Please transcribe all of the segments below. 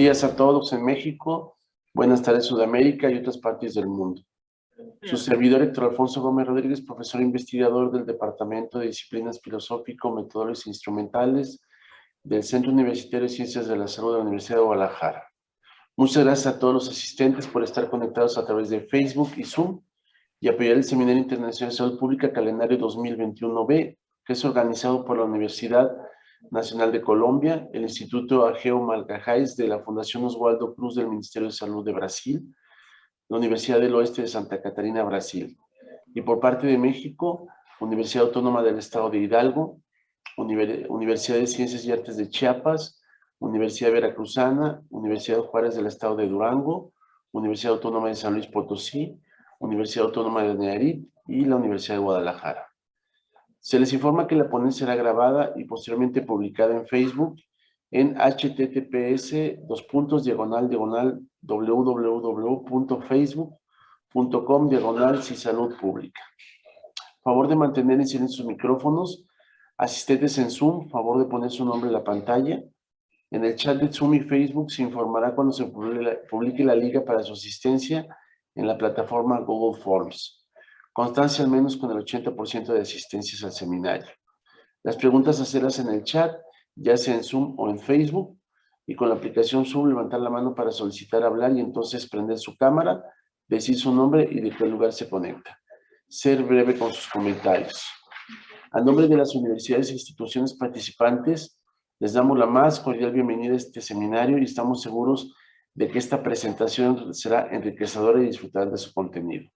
días a todos en México, buenas tardes Sudamérica y otras partes del mundo. Su servidor Héctor Alfonso Gómez Rodríguez, profesor investigador del Departamento de Disciplinas Filosófico, Metodológicas e Instrumentales del Centro Universitario de Ciencias de la Salud de la Universidad de Guadalajara. Muchas gracias a todos los asistentes por estar conectados a través de Facebook y Zoom y apoyar el Seminario Internacional de Salud Pública Calendario 2021B, que es organizado por la Universidad Nacional de Colombia, el Instituto Ageo Malgajás de la Fundación Oswaldo Cruz del Ministerio de Salud de Brasil, la Universidad del Oeste de Santa Catarina, Brasil. Y por parte de México, Universidad Autónoma del Estado de Hidalgo, Universidad de Ciencias y Artes de Chiapas, Universidad Veracruzana, Universidad Juárez del Estado de Durango, Universidad Autónoma de San Luis Potosí, Universidad Autónoma de Nayarit y la Universidad de Guadalajara. Se les informa que la ponencia será grabada y posteriormente publicada en Facebook en https://www.facebook.com/cisaludpublica. Favor de mantener en silencio sus micrófonos. Asistentes en Zoom, favor de poner su nombre en la pantalla. En el chat de Zoom y Facebook se informará cuando se publique la liga para su asistencia en la plataforma Google Forms. Constancia al menos con el 80% de asistencias al seminario. Las preguntas hacerlas en el chat, ya sea en Zoom o en Facebook, y con la aplicación Zoom levantar la mano para solicitar hablar y entonces prender su cámara, decir su nombre y de qué lugar se conecta. Ser breve con sus comentarios. A nombre de las universidades e instituciones participantes, les damos la más cordial bienvenida a este seminario y estamos seguros de que esta presentación será enriquecedora y disfrutar de su contenido.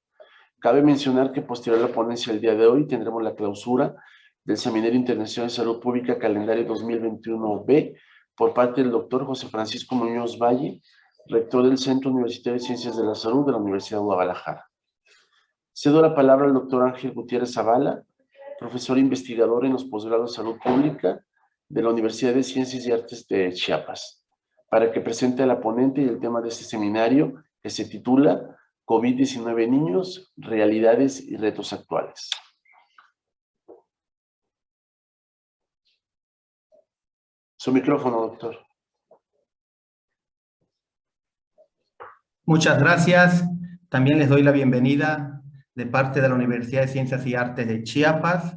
Cabe mencionar que posterior a la ponencia del día de hoy tendremos la clausura del Seminario Internacional de Salud Pública Calendario 2021B por parte del doctor José Francisco Muñoz Valle, rector del Centro Universitario de Ciencias de la Salud de la Universidad de Guadalajara. Cedo la palabra al doctor Ángel Gutiérrez Zavala, profesor investigador en los posgrados de Salud Pública de la Universidad de Ciencias y Artes de Chiapas, para que presente a la ponente y el tema de este seminario que se titula COVID-19 en niños, realidades y retos actuales. Su micrófono, doctor. Muchas gracias. También les doy la bienvenida de parte de la Universidad de Ciencias y Artes de Chiapas,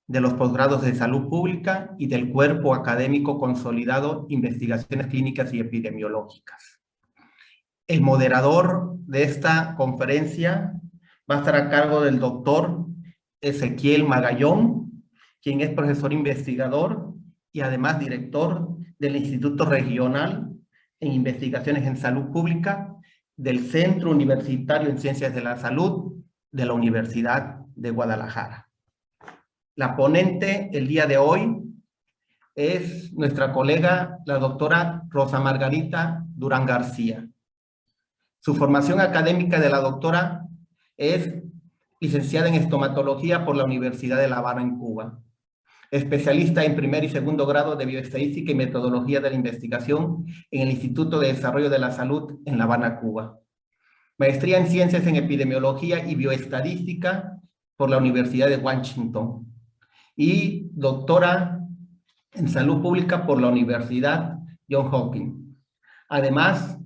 de los posgrados de Salud Pública y del Cuerpo Académico Consolidado Investigaciones Clínicas y Epidemiológicas. El moderador de esta conferencia va a estar a cargo del doctor Ezequiel Magallón, quien es profesor investigador y además director del Instituto Regional en Investigaciones en Salud Pública del Centro Universitario en Ciencias de la Salud de la Universidad de Guadalajara. La ponente el día de hoy es nuestra colega, la doctora Rosa Margarita Durán García. Su formación académica de la doctora es licenciada en estomatología por la Universidad de La Habana en Cuba, especialista en primer y segundo grado de bioestadística y metodología de la investigación en el Instituto de Desarrollo de la Salud en La Habana, Cuba, maestría en ciencias en epidemiología y bioestadística por la Universidad de Washington y doctora en salud pública por la Universidad Johns Hopkins. Además,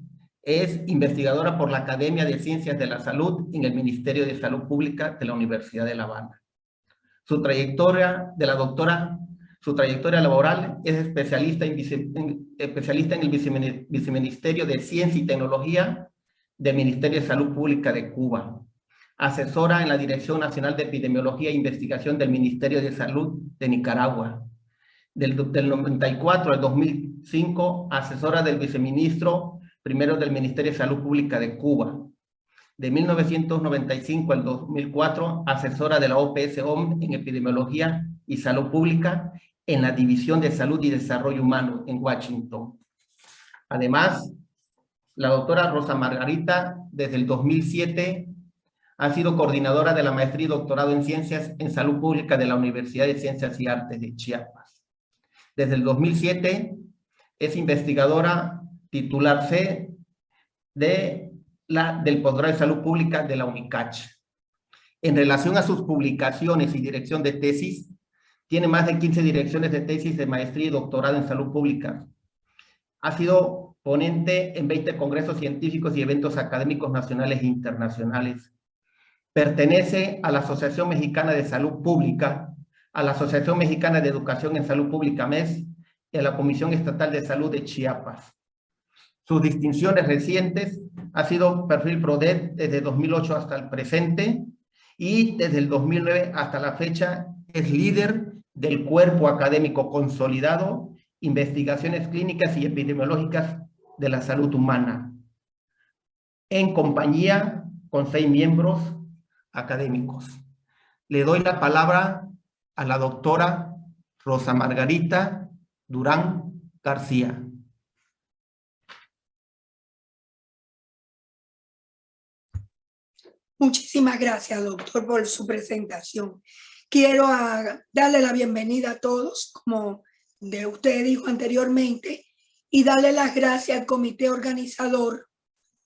es investigadora por la Academia de Ciencias de la Salud en el Ministerio de Salud Pública de la Universidad de La Habana. Su trayectoria de la doctora, su trayectoria laboral es especialista en el Viceministerio de Ciencia y Tecnología del Ministerio de Salud Pública de Cuba. Asesora en la Dirección Nacional de Epidemiología e Investigación del Ministerio de Salud de Nicaragua. Del 94 al 2005, asesora del viceministro primero del Ministerio de Salud Pública de Cuba. De 1995 al 2004, asesora de la OPS-OMS en Epidemiología y Salud Pública en la División de Salud y Desarrollo Humano en Washington. Además, la doctora Rosa Margarita, desde el 2007, ha sido coordinadora de la maestría y doctorado en Ciencias en Salud Pública de la Universidad de Ciencias y Artes de Chiapas. Desde el 2007, es investigadora titular C del posgrado de Salud Pública de la UNICACH. En relación a sus publicaciones y dirección de tesis, tiene más de 15 direcciones de tesis de maestría y doctorado en salud pública. Ha sido ponente en 20 congresos científicos y eventos académicos nacionales e internacionales. Pertenece a la Asociación Mexicana de Salud Pública, a la Asociación Mexicana de Educación en Salud Pública (MES) y a la Comisión Estatal de Salud de Chiapas. Sus distinciones recientes ha sido perfil PRODET desde 2008 hasta el presente y desde el 2009 hasta la fecha es líder del Cuerpo Académico Consolidado, Investigaciones Clínicas y Epidemiológicas de la Salud Humana, en compañía con 6 miembros académicos. Le doy la palabra a la doctora Rosa Margarita Durán García. Muchísimas gracias, doctor, por su presentación. Quiero darle la bienvenida a todos, como usted dijo anteriormente, y darle las gracias al comité organizador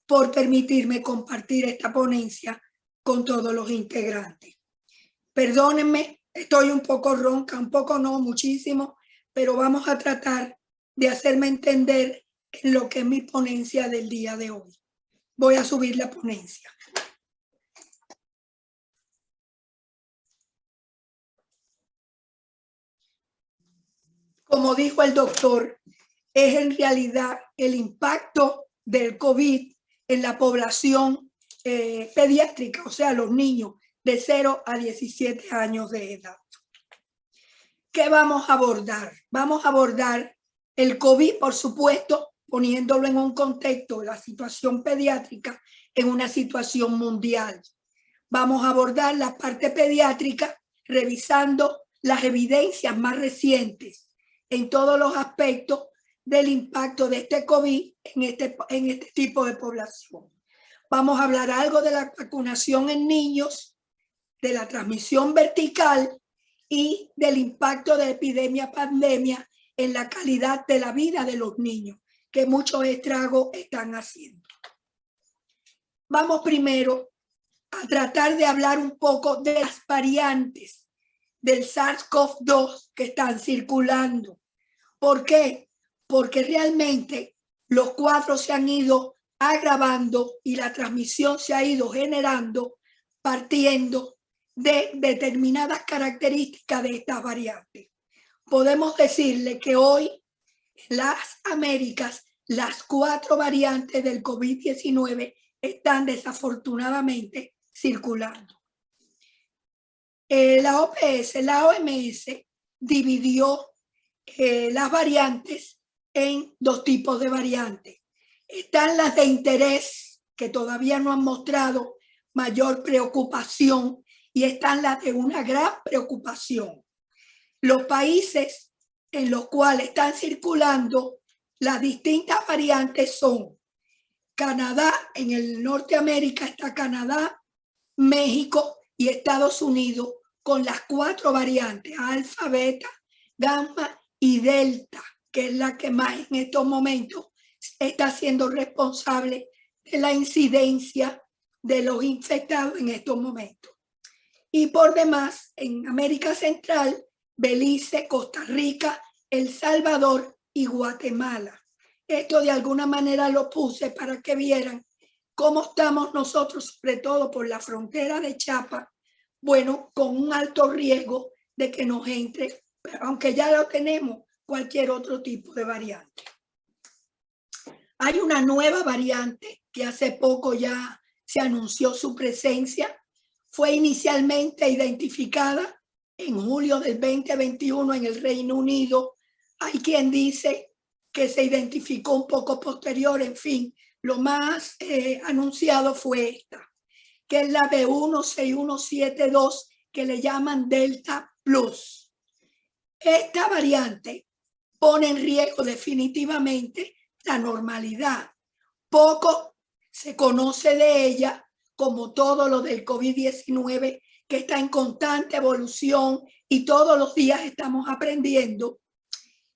por permitirme compartir esta ponencia con todos los integrantes. Perdónenme, estoy un poco ronca, un poco no, muchísimo, pero vamos a tratar de hacerme entender en lo que es mi ponencia del día de hoy. Voy a subir la ponencia. Como dijo el doctor, es en realidad el impacto del COVID en la población pediátrica, o sea, los niños de 0 a 17 años de edad. ¿Qué vamos a abordar? Vamos a abordar el COVID, por supuesto, poniéndolo en un contexto de la situación pediátrica en una situación mundial. Vamos a abordar la parte pediátrica revisando las evidencias más recientes en todos los aspectos del impacto de este COVID en este tipo de población. Vamos a hablar algo de la vacunación en niños, de la transmisión vertical y del impacto de epidemia-pandemia en la calidad de la vida de los niños, que muchos estragos están haciendo. Vamos primero a tratar de hablar un poco de las variantes del SARS-CoV-2 que están circulando. ¿Por qué? Porque realmente los cuadros se han ido agravando y la transmisión se ha ido generando partiendo de determinadas características de estas variantes. Podemos decirle que hoy en las Américas las 4 variantes del COVID-19 están desafortunadamente circulando. La OMS dividió las variantes en 2 tipos de variantes. Están las de interés, que todavía no han mostrado mayor preocupación, y están las de una gran preocupación. Los países en los cuales están circulando las distintas variantes son Canadá, en el Norteamérica está Canadá, México y Estados Unidos, con las 4 variantes, alfa, beta, gamma y delta, que es la que más en estos momentos está siendo responsable de la incidencia de los infectados en estos momentos. Y por demás, en América Central, Belice, Costa Rica, El Salvador y Guatemala. Esto de alguna manera lo puse para que vieran cómo estamos nosotros, sobre todo por la frontera de Chiapas, bueno, con un alto riesgo de que nos entre, aunque ya lo tenemos, cualquier otro tipo de variante. Hay una nueva variante que hace poco ya se anunció su presencia. Fue inicialmente identificada en julio del 2021 en el Reino Unido. Hay quien dice que se identificó un poco posterior. En fin, lo más anunciado fue esta, que es la B16172, que le llaman Delta Plus. Esta variante pone en riesgo definitivamente la normalidad. Poco se conoce de ella, como todo lo del COVID-19, que está en constante evolución y todos los días estamos aprendiendo.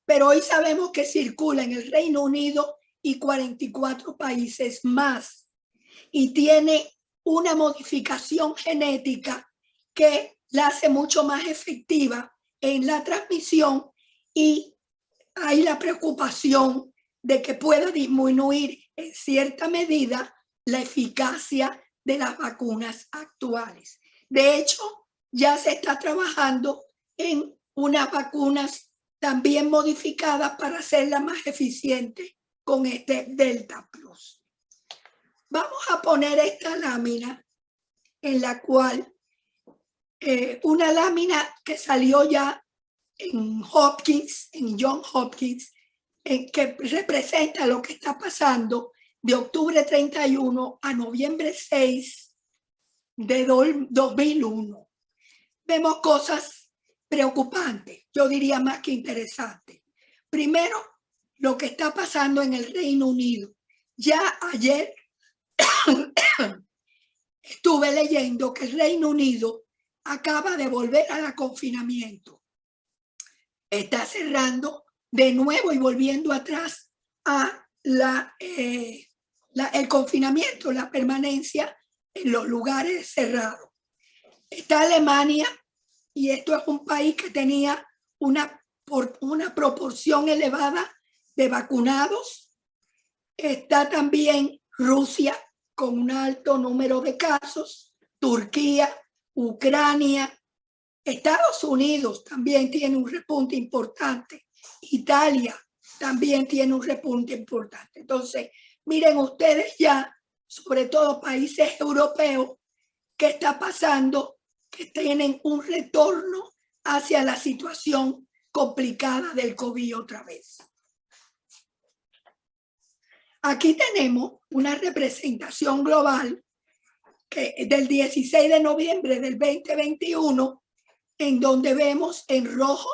Pero hoy sabemos que circula en el Reino Unido y 44 países más, y tiene una modificación genética que la hace mucho más efectiva en la transmisión, y hay la preocupación de que pueda disminuir en cierta medida la eficacia de las vacunas actuales. De hecho, ya se está trabajando en unas vacunas también modificadas para hacerlas más eficientes con este Delta Plus. Vamos a poner esta lámina en la cual una lámina que salió ya en Hopkins, en Johns Hopkins, que representa lo que está pasando de octubre 31 a noviembre 6 de 2001. Vemos cosas preocupantes, yo diría más que interesantes. Primero, lo que está pasando en el Reino Unido. Ya ayer estuve leyendo que el Reino Unido acaba de volver al confinamiento. Está cerrando de nuevo y volviendo atrás a el confinamiento, la permanencia en los lugares cerrados. Está Alemania, y esto es un país que tenía una proporción elevada de vacunados. Está también Rusia con un alto número de casos, Turquía, Ucrania, Estados Unidos también tiene un repunte importante, Italia también tiene un repunte importante. Entonces, miren ustedes ya, sobre todo países europeos, qué está pasando, que tienen un retorno hacia la situación complicada del COVID otra vez. Aquí tenemos una representación global del 16 de noviembre del 2021, en donde vemos en rojo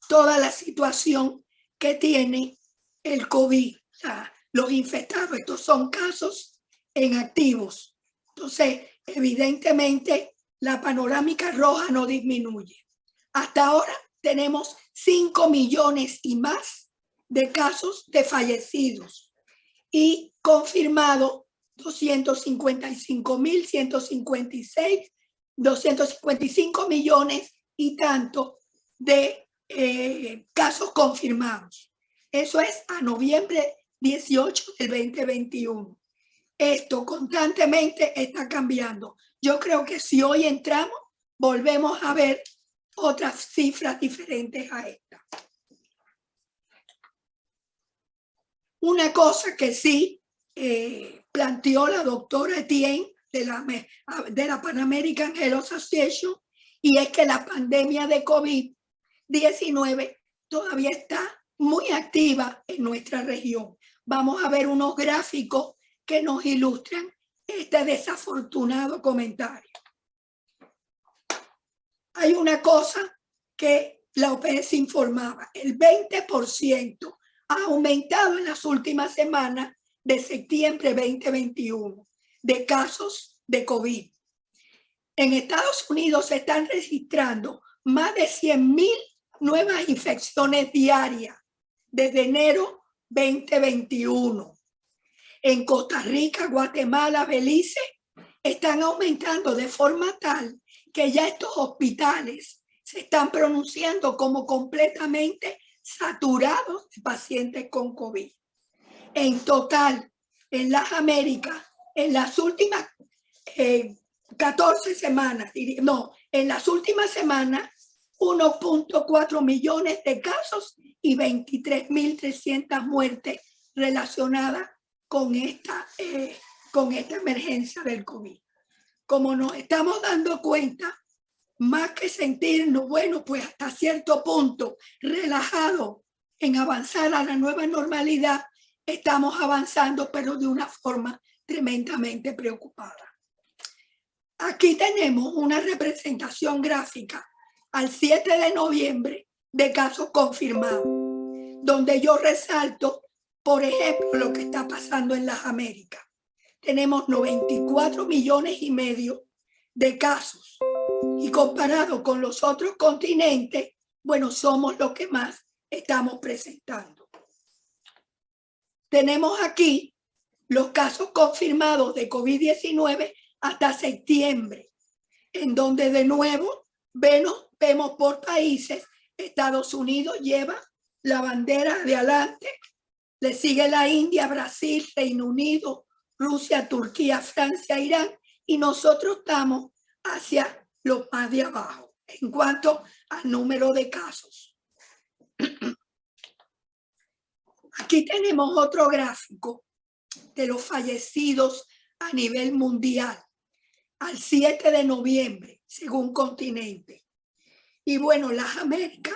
toda la situación que tiene el COVID, o sea, los infectados. Estos son casos en activos. Entonces, evidentemente, la panorámica roja no disminuye. Hasta ahora tenemos 5 millones y más de casos de fallecidos y confirmado 255.156, 255 millones y tanto de casos confirmados. Eso es a noviembre 18 del 2021. Esto constantemente está cambiando. Yo creo que si hoy entramos, volvemos a ver otras cifras diferentes a esta. Una cosa que sí planteó la doctora Etienne de la Pan American Health Association, y es que la pandemia de COVID-19 todavía está muy activa en nuestra región. Vamos a ver unos gráficos que nos ilustran este desafortunado comentario. Hay una cosa que la OPS informaba: el 20% ha aumentado en las últimas semanas de septiembre 2021 de casos de COVID. En Estados Unidos se están registrando más de 100,000 nuevas infecciones diarias desde enero 2021. En Costa Rica, Guatemala, Belice están aumentando de forma tal que ya estos hospitales se están pronunciando como completamente saturados de pacientes con COVID. En total, en las Américas, en las últimas 14 semanas, en las últimas semanas, 1.4 millones de casos y 23.300 muertes relacionadas con esta emergencia del COVID. Como nos estamos dando cuenta, más que sentirnos, bueno, pues hasta cierto punto relajados en avanzar a la nueva normalidad, estamos avanzando, pero de una forma tremendamente preocupada. Aquí tenemos una representación gráfica al 7 de noviembre de casos confirmados, donde yo resalto, por ejemplo, lo que está pasando en las Américas. Tenemos 94 millones y medio de casos, y comparado con los otros continentes, bueno, somos los que más estamos presentando. Tenemos aquí los casos confirmados de COVID-19 hasta septiembre, en donde de nuevo vemos por países. Estados Unidos lleva la bandera de adelante, Le sigue la India, Brasil, Reino Unido, Rusia, Turquía, Francia, Irán, y nosotros estamos hacia los más de abajo en cuanto al número de casos. Aquí tenemos otro gráfico de los fallecidos a nivel mundial al 7 de noviembre, según continente. Y bueno, las Américas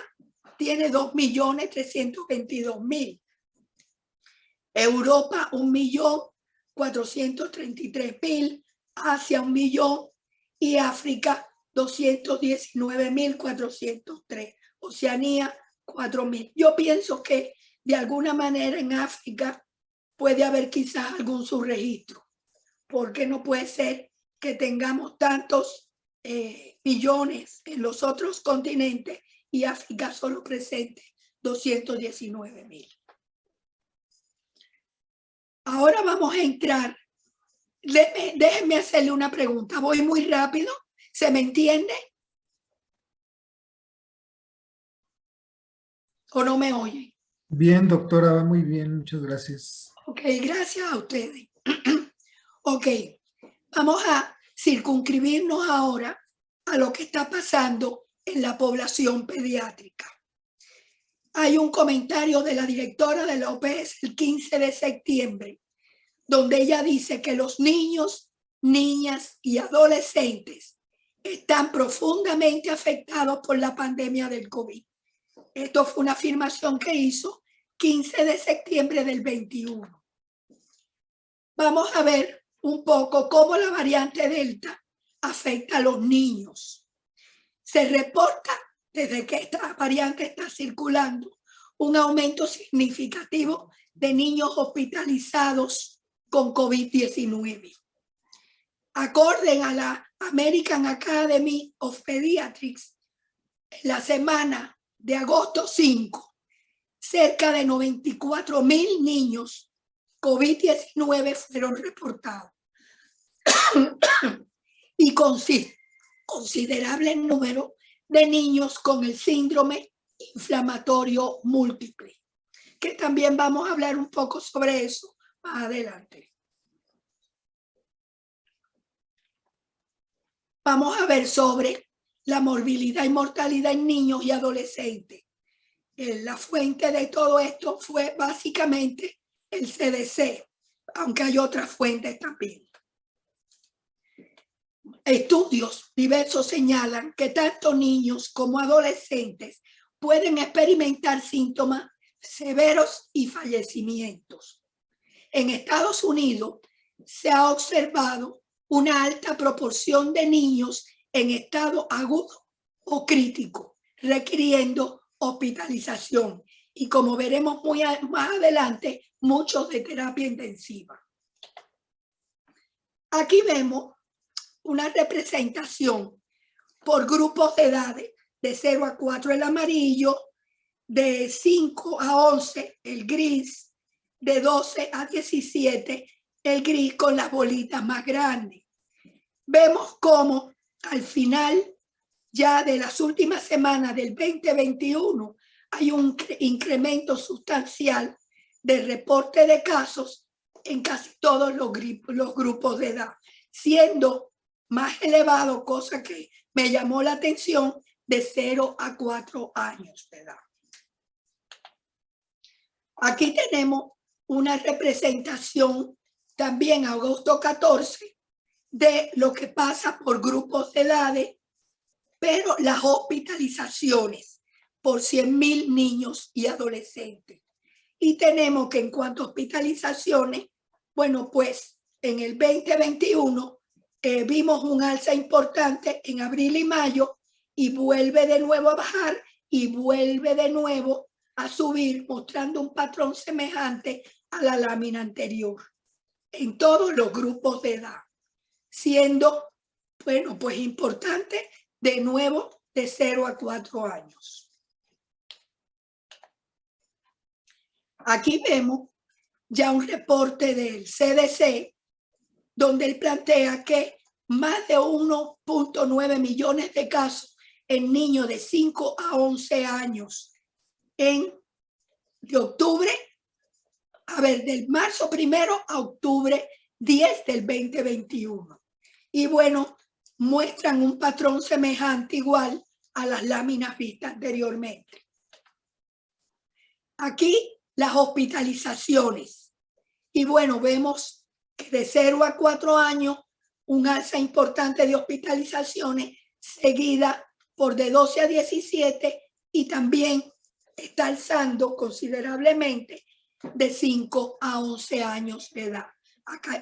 tiene 2.322.000. Europa 1.433.000, Asia 1.000.000 y África 219.403. Oceanía 4.000. Yo pienso que de alguna manera en África puede haber quizás algún subregistro, porque no puede ser que tengamos tantos millones en los otros continentes y África solo presente 219.000. Ahora vamos a entrar. Déjenme hacerle una pregunta. Voy muy rápido. ¿Se me entiende? ¿O no me oyen? Bien, doctora, va muy bien. Muchas gracias. Ok, gracias a ustedes. Ok, vamos a circunscribirnos ahora a lo que está pasando en la población pediátrica. Hay un comentario de la directora de la OPS el 15 de septiembre, donde ella dice que los niños, niñas y adolescentes están profundamente afectados por la pandemia del COVID. Esto fue una afirmación que hizo 15 de septiembre del 21. Vamos a ver un poco cómo la variante Delta afecta a los niños. Se reporta desde que esta variante está circulando un aumento significativo de niños hospitalizados con COVID-19. Acorde a la American Academy of Pediatrics, en la semana de agosto 5, cerca de 94.000 niños COVID-19 fueron reportados y considerable número de niños con el síndrome inflamatorio múltiple, que también vamos a hablar un poco sobre eso más adelante. Vamos a ver sobre la morbilidad y mortalidad en niños y adolescentes. La fuente de todo esto fue básicamente el CDC, aunque hay otras fuentes también. Estudios diversos señalan que tanto niños como adolescentes pueden experimentar síntomas severos y fallecimientos. En Estados Unidos se ha observado una alta proporción de niños en estado agudo o crítico, requiriendo hospitalización. Y como veremos más adelante, muchos de terapia intensiva. Aquí vemos una representación por grupos de edades de 0 a 4 el amarillo, de 5 a 11 el gris, de 12 a 17 el gris con las bolitas más grandes. Vemos cómo al final ya de las últimas semanas del 2021 hay un incremento sustancial de reporte de casos en casi todos los grupos de edad, siendo más elevado, cosa que me llamó la atención, de 0 a 4 años de edad. Aquí tenemos una representación también a agosto 14 de lo que pasa por grupos de edades, pero las hospitalizaciones por 100.000 niños y adolescentes. Y tenemos que en cuanto a hospitalizaciones, bueno, pues en el 2021 vimos un alza importante en abril y mayo y vuelve de nuevo a bajar y vuelve de nuevo a subir, mostrando un patrón semejante a la lámina anterior en todos los grupos de edad, siendo, bueno, pues importante de nuevo de 0 a 4 años. Aquí vemos ya un reporte del CDC donde él plantea que más de 1.9 millones de casos en niños de 5 a 11 años de octubre del marzo 1 a octubre 10 del 2021. Y bueno, muestran un patrón semejante igual a las láminas vistas anteriormente. Aquí las hospitalizaciones. Y bueno, vemos que de 0 a 4 años, un alza importante de hospitalizaciones seguida por de 12 a 17 y también está alzando considerablemente de 5 a 11 años de edad.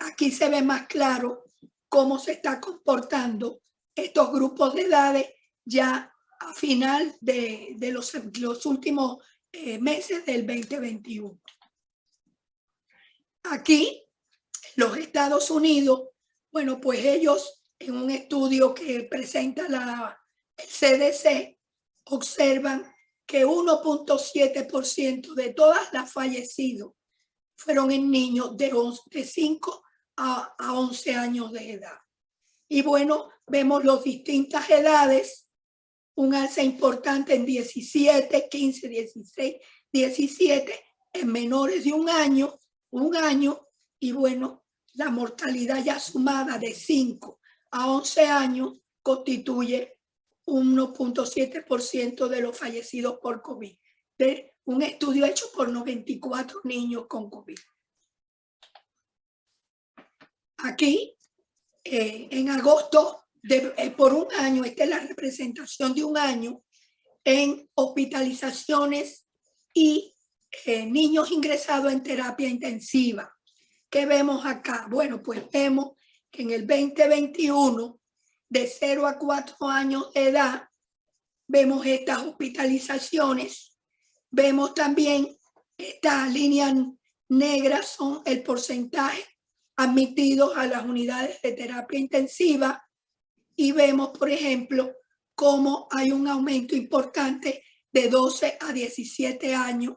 Aquí se ve más claro cómo se está comportando estos grupos de edades ya a final de los últimos meses del 2021. Aquí, los Estados Unidos, bueno, pues ellos en un estudio que presenta el CDC observan que 1.7% de todas las fallecidos fueron en niños de 5 a 11 años de edad. Y bueno, vemos las distintas edades, un alza importante en 17, 15, 16, 17, en menores de un año, y bueno, la mortalidad ya sumada de 5 a 11 años constituye 1.7% de los fallecidos por COVID, de un estudio hecho por 94 niños con COVID. Aquí, en agosto, por un año, esta es la representación de un año en hospitalizaciones y niños ingresados en terapia intensiva. ¿Qué vemos acá? Bueno, pues vemos que en el 2021, de 0 a 4 años de edad, vemos estas hospitalizaciones. Vemos también esta línea negra son el porcentaje admitidos a las unidades de terapia intensiva y vemos, por ejemplo, cómo hay un aumento importante de 12 a 17 años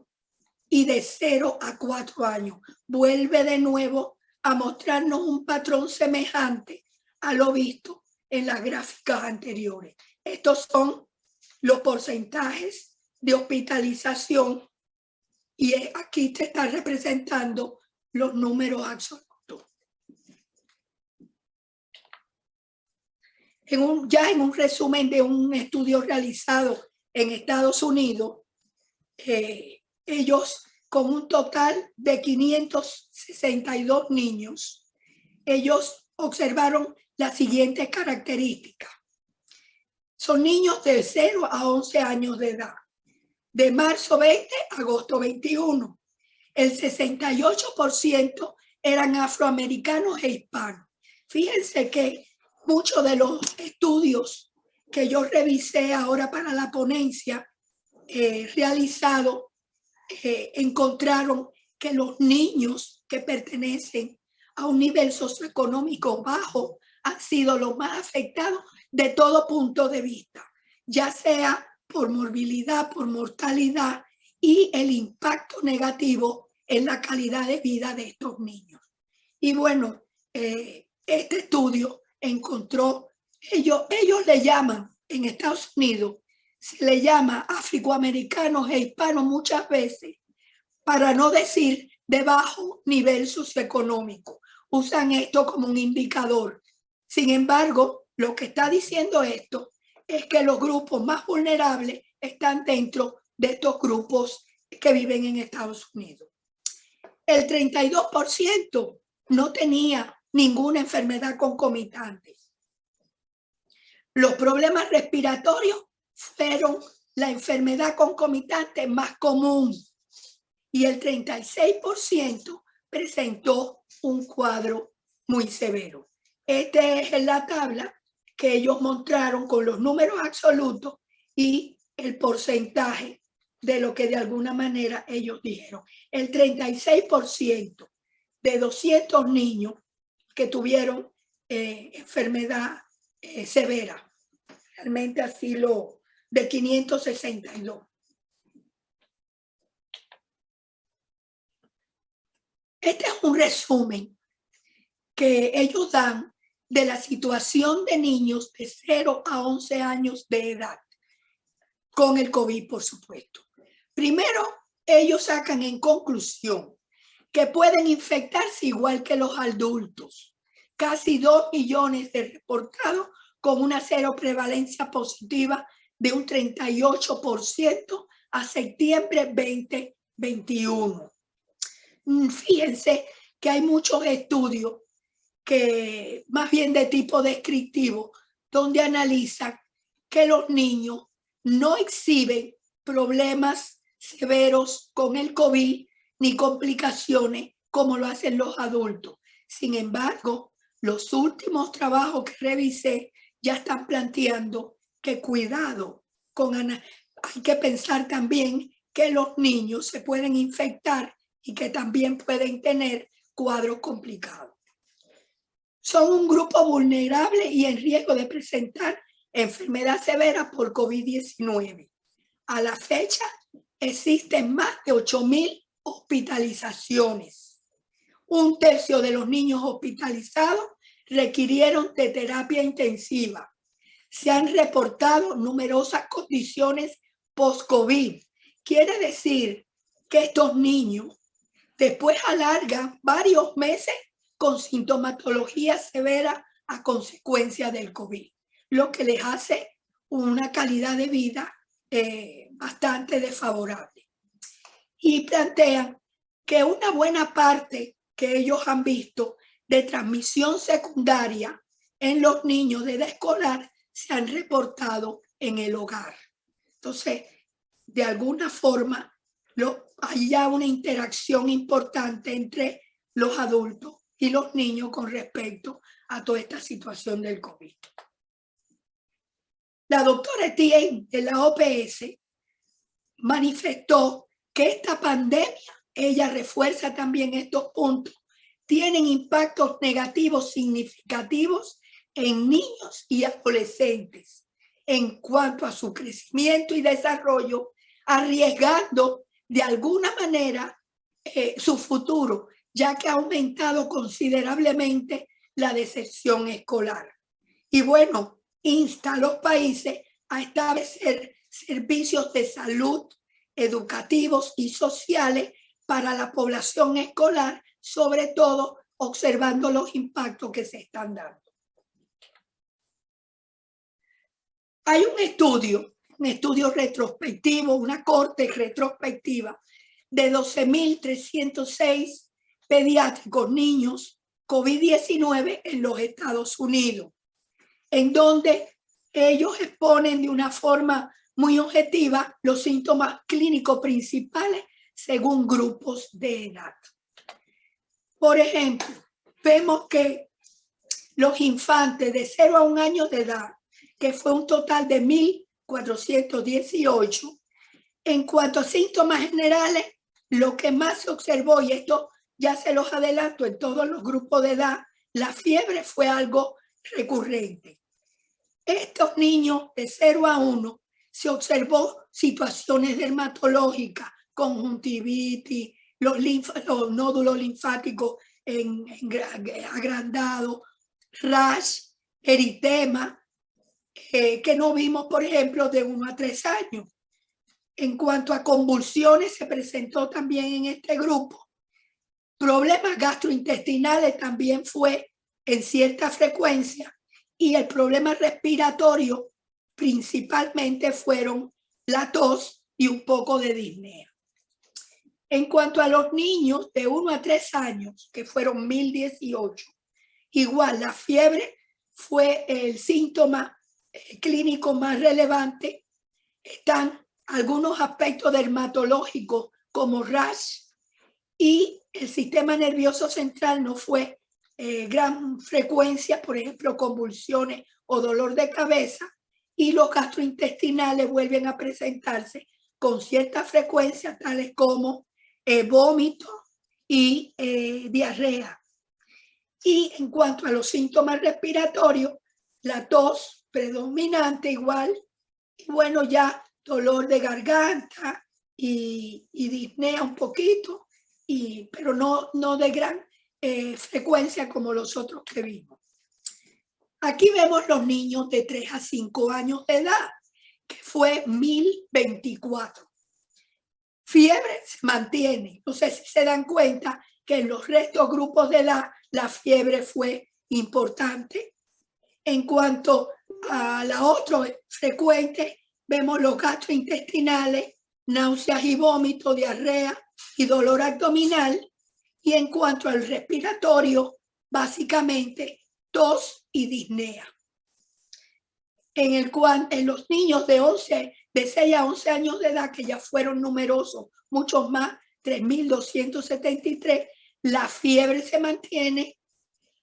y de 0 a 4 años. Vuelve de nuevo a mostrarnos un patrón semejante a lo visto en las gráficas anteriores. Estos son los porcentajes de hospitalización y aquí te está representando los números absolutos. Ya en un resumen de un estudio realizado en Estados Unidos, ellos con un total de 562 niños, ellos observaron las siguientes características. Son niños de 0 a 11 años de edad, de marzo 20 a agosto 21. El 68% eran afroamericanos e hispanos. Fíjense que muchos de los estudios que yo revisé ahora para la ponencia realizado encontraron que los niños que pertenecen a un nivel socioeconómico bajo han sido los más afectados de todo punto de vista, ya sea por morbilidad, por mortalidad y el impacto negativo en la calidad de vida de estos niños. Y bueno, este estudio encontró, ellos le llaman en Estados Unidos, se le llama afroamericanos e hispanos muchas veces, para no decir de bajo nivel socioeconómico. Usan esto como un indicador. Sin embargo, lo que está diciendo esto es que los grupos más vulnerables están dentro de estos grupos que viven en Estados Unidos. El 32% no tenía ninguna enfermedad concomitante. Los problemas respiratorios fueron la enfermedad concomitante más común y el 36% presentó un cuadro muy severo. Esta es la tabla que ellos mostraron con los números absolutos y el porcentaje de lo que de alguna manera ellos dijeron. El 36% de 200 niños que tuvieron enfermedad severa. Realmente así de 562. Este es un resumen que ellos dan de la situación de niños de 0 a 11 años de edad, con el COVID, por supuesto. Primero, ellos sacan en conclusión que pueden infectarse igual que los adultos. Casi 2 millones de reportados con una cero prevalencia positiva de un 38% a septiembre 2021. Fíjense que hay muchos estudios que más bien de tipo descriptivo, donde analizan que los niños no exhiben problemas severos con el COVID ni complicaciones como lo hacen los adultos. Sin embargo, los últimos trabajos que revisé ya están planteando que cuidado hay que pensar también que los niños se pueden infectar y que también pueden tener cuadros complicados. Son un grupo vulnerable y en riesgo de presentar enfermedad severa por COVID-19. A la fecha existen más de 8,000 hospitalizaciones. 1/3 de los niños hospitalizados requirieron de terapia intensiva. Se han reportado numerosas condiciones post-COVID. Quiere decir que estos niños después alargan varios meses con sintomatología severa a consecuencia del COVID, lo que les hace una calidad de vida bastante desfavorable. Y plantean que una buena parte que ellos han visto de transmisión secundaria en los niños de edad escolar se han reportado en el hogar. Entonces, de alguna forma, hay ya una interacción importante entre los adultos y los niños con respecto a toda esta situación del COVID. La doctora Etienne de la OPS manifestó que esta pandemia, ella refuerza también estos puntos, tienen impactos negativos significativos en niños y adolescentes en cuanto a su crecimiento y desarrollo, arriesgando de alguna manera su futuro, ya que ha aumentado considerablemente la deserción escolar. Y bueno, insta a los países a establecer servicios de salud, educativos y sociales para la población escolar, sobre todo observando los impactos que se están dando. Hay un estudio retrospectivo, una corte retrospectiva de 12,306 pediátricos niños COVID-19 en los Estados Unidos, en donde ellos exponen de una forma muy objetiva los síntomas clínicos principales según grupos de edad. Por ejemplo, vemos que los infantes de 0 a 1 año de edad, que fue un total de 1,418, en cuanto a síntomas generales, lo que más se observó, y esto ya se los adelanto en todos los grupos de edad, la fiebre fue algo recurrente. Estos niños de 0 a 1 se observó situaciones dermatológicas, conjuntivitis, los nódulos linfáticos agrandados, rash, eritema, que no vimos, por ejemplo, de 1 a 3 años. En cuanto a convulsiones, se presentó también en este grupo. Problemas gastrointestinales también fue en cierta frecuencia, y el problema respiratorio principalmente fueron la tos y un poco de disnea. En cuanto a los niños de 1 a 3 años, que fueron 1,018, igual la fiebre fue el síntoma clínico más relevante. Están algunos aspectos dermatológicos como rash, y el sistema nervioso central no fue gran frecuencia, por ejemplo, convulsiones o dolor de cabeza, y los gastrointestinales vuelven a presentarse con cierta frecuencia, tales como vómito y diarrea. Y en cuanto a los síntomas respiratorios, la tos predominante igual, y bueno, ya dolor de garganta y disnea un poquito, pero no de gran frecuencia como los otros que vimos. Aquí vemos los niños de 3 a 5 años de edad, que fue 1,024. Fiebre se mantiene. No sé si se dan cuenta que en los restos grupos de la fiebre fue importante. En cuanto a la otra frecuente, vemos los gastrointestinales, náuseas y vómito, diarrea y dolor abdominal. Y en cuanto al respiratorio, básicamente tos y disnea. En los niños de 6 a 11 años de edad, que ya fueron numerosos, muchos más, 3.273, la fiebre se mantiene.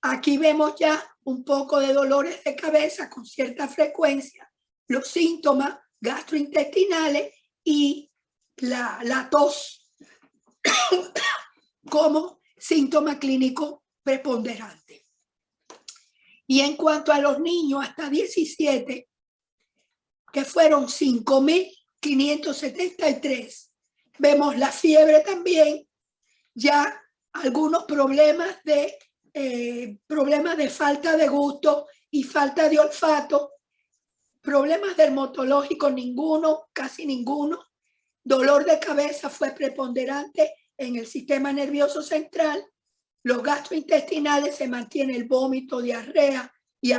Aquí vemos ya un poco de dolores de cabeza con cierta frecuencia, los síntomas gastrointestinales y la tos como síntoma clínico preponderante. Y en cuanto a los niños hasta 17, que fueron 5.573, vemos la fiebre también, ya algunos problemas de falta de gusto y falta de olfato, problemas dermatológicos ninguno, casi ninguno, dolor de cabeza fue preponderante en el sistema nervioso central, los gastrointestinales se mantiene el vómito, diarrea y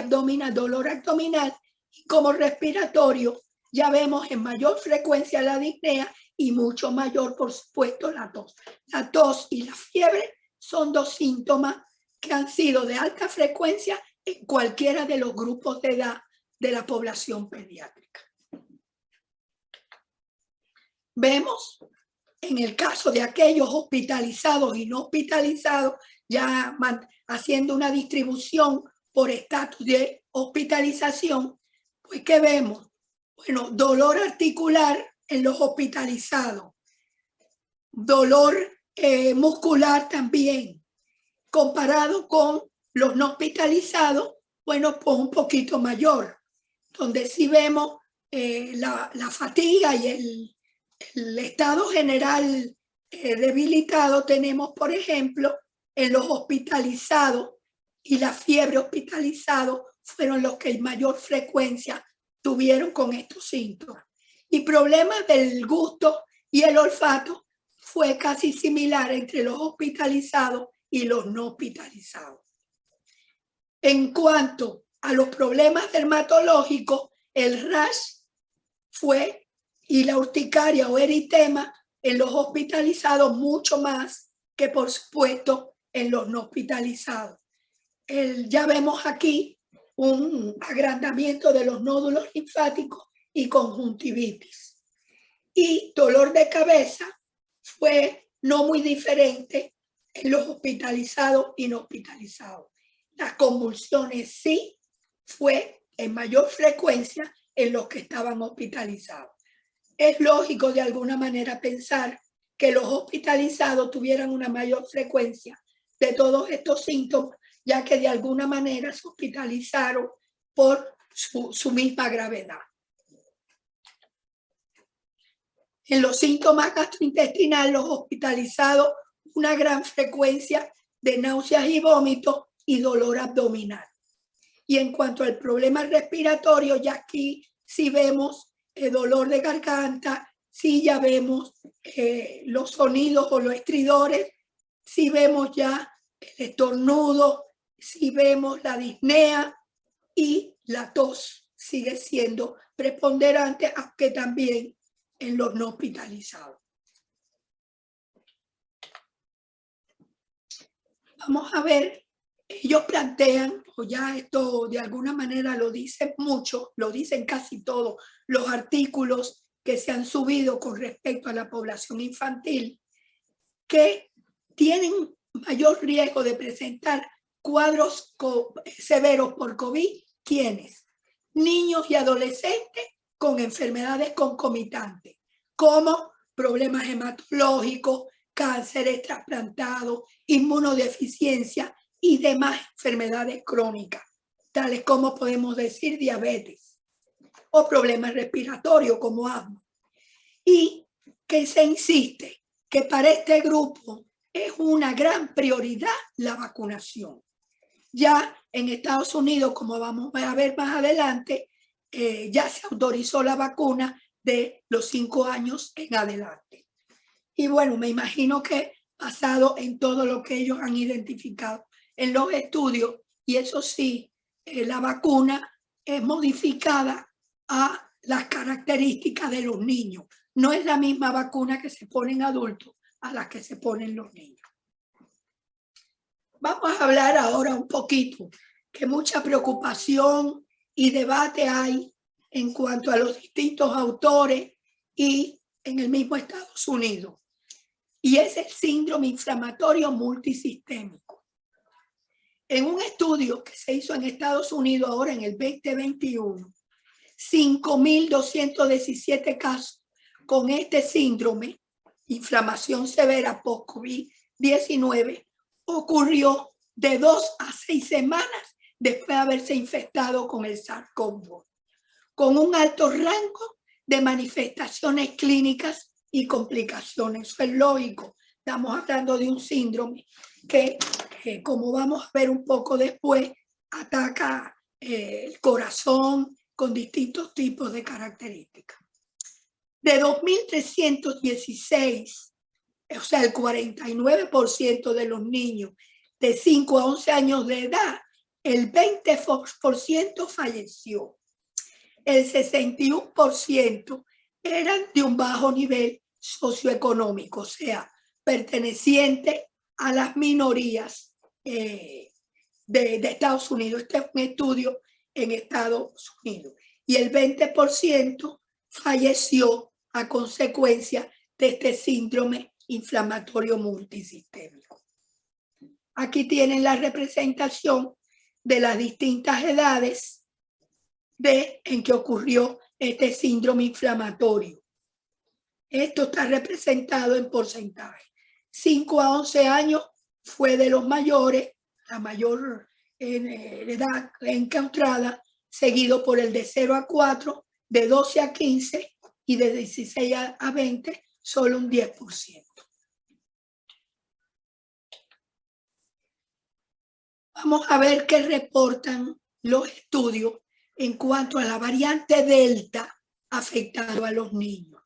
dolor abdominal, y como respiratorio ya vemos en mayor frecuencia la disnea y mucho mayor, por supuesto, la tos. La tos y la fiebre son dos síntomas que han sido de alta frecuencia en cualquiera de los grupos de edad de la población pediátrica. Vemos en el caso de aquellos hospitalizados y no hospitalizados, ya haciendo una distribución por estatus de hospitalización, pues ¿qué vemos? Bueno, dolor articular en los hospitalizados, dolor muscular también, comparado con los no hospitalizados, bueno, pues un poquito mayor, donde sí vemos la fatiga y el estado general debilitado. Tenemos, por ejemplo, en los hospitalizados y la fiebre hospitalizados fueron los que en mayor frecuencia tuvieron con estos síntomas. Y problemas del gusto y el olfato fue casi similar entre los hospitalizados y los no hospitalizados. En cuanto a los problemas dermatológicos, el rash fue, y la urticaria o eritema en los hospitalizados mucho más que, por supuesto, en los no hospitalizados. Ya vemos aquí un agrandamiento de los nódulos linfáticos y conjuntivitis. Y dolor de cabeza fue no muy diferente en los hospitalizados y no hospitalizados. Las convulsiones sí fue en mayor frecuencia en los que estaban hospitalizados. Es lógico de alguna manera pensar que los hospitalizados tuvieran una mayor frecuencia de todos estos síntomas, ya que de alguna manera se hospitalizaron por su misma gravedad. En los síntomas gastrointestinales, los hospitalizados, una gran frecuencia de náuseas y vómitos y dolor abdominal. Y en cuanto al problema respiratorio, ya aquí sí vemos dolor de garganta, sí ya vemos los sonidos o los estridores, sí vemos ya el estornudo, sí vemos la disnea y la tos sigue siendo preponderante, aunque también en los no hospitalizados. Vamos a ver, ellos plantean, o ya esto de alguna manera lo dicen mucho, lo dicen casi todos los artículos que se han subido con respecto a la población infantil, que tienen mayor riesgo de presentar cuadros severos por COVID. ¿Quiénes? Niños y adolescentes con enfermedades concomitantes, como problemas hematológicos, cánceres trasplantados, inmunodeficiencia y demás enfermedades crónicas, tales como podemos decir diabetes o problemas respiratorios como asma. Y que se insiste que para este grupo es una gran prioridad la vacunación. Ya en Estados Unidos, como vamos a ver más adelante, ya se autorizó la vacuna de los 5 años en adelante. Y bueno, me imagino que basado en todo lo que ellos han identificado en los estudios. Y eso sí, la vacuna es modificada a las características de los niños. No es la misma vacuna que se pone en adultos a la que se ponen los niños. Vamos a hablar ahora un poquito, que mucha preocupación y debate hay en cuanto a los distintos autores y en el mismo Estados Unidos. Y es el síndrome inflamatorio multisistémico. En un estudio que se hizo en Estados Unidos ahora en el 2021, 5.217 casos con este síndrome, inflamación severa post-COVID-19, ocurrió de 2 a 6 semanas después de haberse infectado con el SARS-CoV-2, con un alto rango de manifestaciones clínicas y complicaciones. Eso es lógico. Estamos hablando de un síndrome que como vamos a ver un poco después, ataca el corazón con distintos tipos de características. De 2.316, o sea, el 49% de los niños de 5 a 11 años de edad, el 20% falleció. El 61% eran de un bajo nivel socioeconómico, o sea, perteneciente a las minorías de Estados Unidos. Este es un estudio en Estados Unidos. Y el 20% falleció a consecuencia de este síndrome inflamatorio multisistémico. Aquí tienen la representación de las distintas edades en que ocurrió este síndrome inflamatorio. Esto está representado en porcentaje. 5 a 11 años fue de los mayores, la mayor edad encontrada, seguido por el de 0 a 4, de 12 a 15 y de 16 a 20, solo un 10%. Vamos a ver qué reportan los estudios en cuanto a la variante Delta afectando a los niños.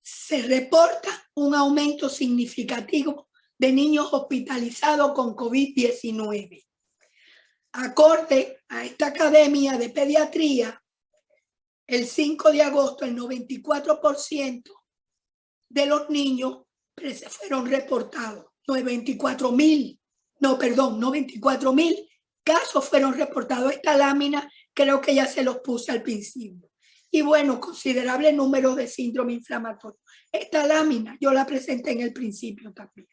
Se reporta un aumento significativo de niños hospitalizados con COVID-19. Acorde a esta academia de pediatría, el 5 de agosto el 94% de los niños fueron reportados. 94.000 casos fueron reportados. Esta lámina creo que ya se los puse al principio. Y bueno, considerable número de síndrome inflamatorio. Esta lámina yo la presenté en el principio también.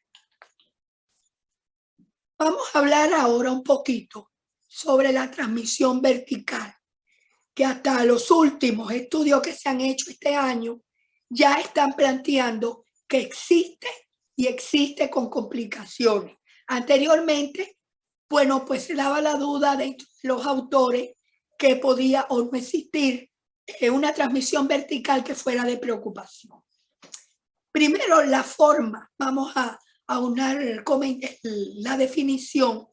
Vamos a hablar ahora un poquito sobre la transmisión vertical, que hasta los últimos estudios que se han hecho este año ya están planteando que existe y existe con complicaciones. Anteriormente, bueno, pues se daba la duda de los autores que podía o no existir una transmisión vertical que fuera de preocupación. Primero, la forma. Vamos a unar la definición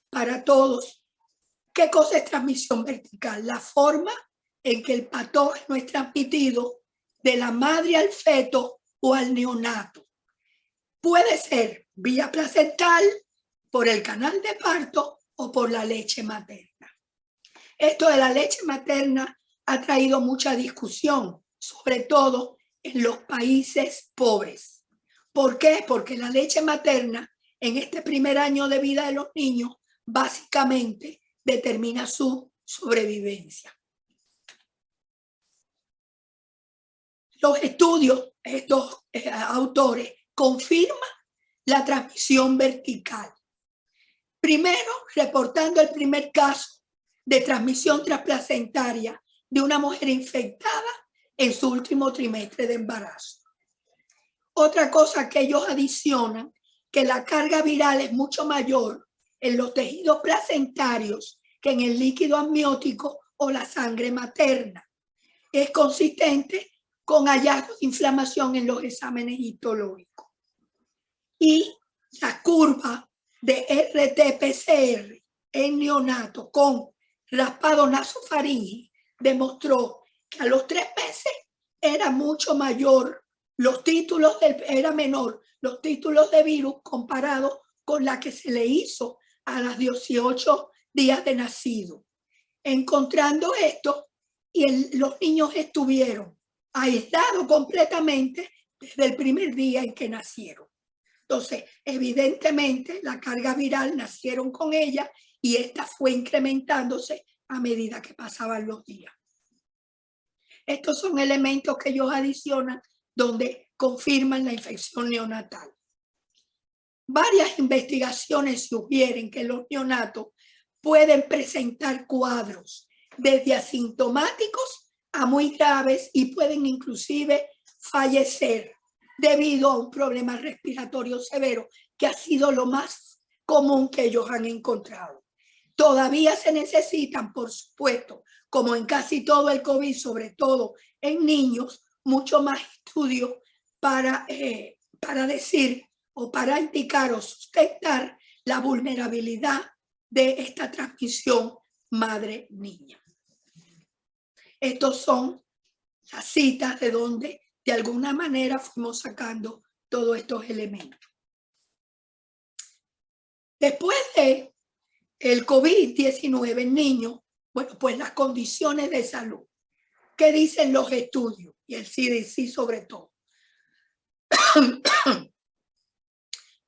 para todos. ¿Qué cosa es transmisión vertical? La forma en que el patógeno es transmitido de la madre al feto o al neonato. Puede ser vía placental, por el canal de parto o por la leche materna. Esto de la leche materna ha traído mucha discusión, sobre todo en los países pobres. ¿Por qué? Porque la leche materna en este primer año de vida de los niños básicamente determina su sobrevivencia. Los estudios, estos autores, confirman la transmisión vertical. Primero, reportando el primer caso de transmisión transplacentaria de una mujer infectada en su último trimestre de embarazo. Otra cosa que ellos adicionan, que la carga viral es mucho mayor en los tejidos placentarios que en el líquido amniótico o la sangre materna. Es consistente con hallazgos de inflamación en los exámenes histológicos. Y la curva de RT-PCR en neonato con raspado nasofaringeo demostró que a los 3 meses era mucho mayor los títulos era menor los títulos de virus comparados con la que se le hizo a las 18 días de nacido. Encontrando esto, los niños estuvieron aislados completamente desde el primer día en que nacieron. Entonces, evidentemente, la carga viral nacieron con ella y esta fue incrementándose a medida que pasaban los días. Estos son elementos que ellos adicionan donde confirman la infección neonatal. Varias investigaciones sugieren que los neonatos pueden presentar cuadros desde asintomáticos a muy graves y pueden inclusive fallecer debido a un problema respiratorio severo, que ha sido lo más común que ellos han encontrado. Todavía se necesitan, por supuesto, como en casi todo el COVID, sobre todo en niños, mucho más estudios para decir o para indicar o sustentar la vulnerabilidad de esta transmisión madre-niña. Estos son las citas de donde de alguna manera fuimos sacando todos estos elementos. Después de el COVID-19 en niños, bueno, pues las condiciones de salud. ¿Qué dicen los estudios? Y el CDC sobre todo.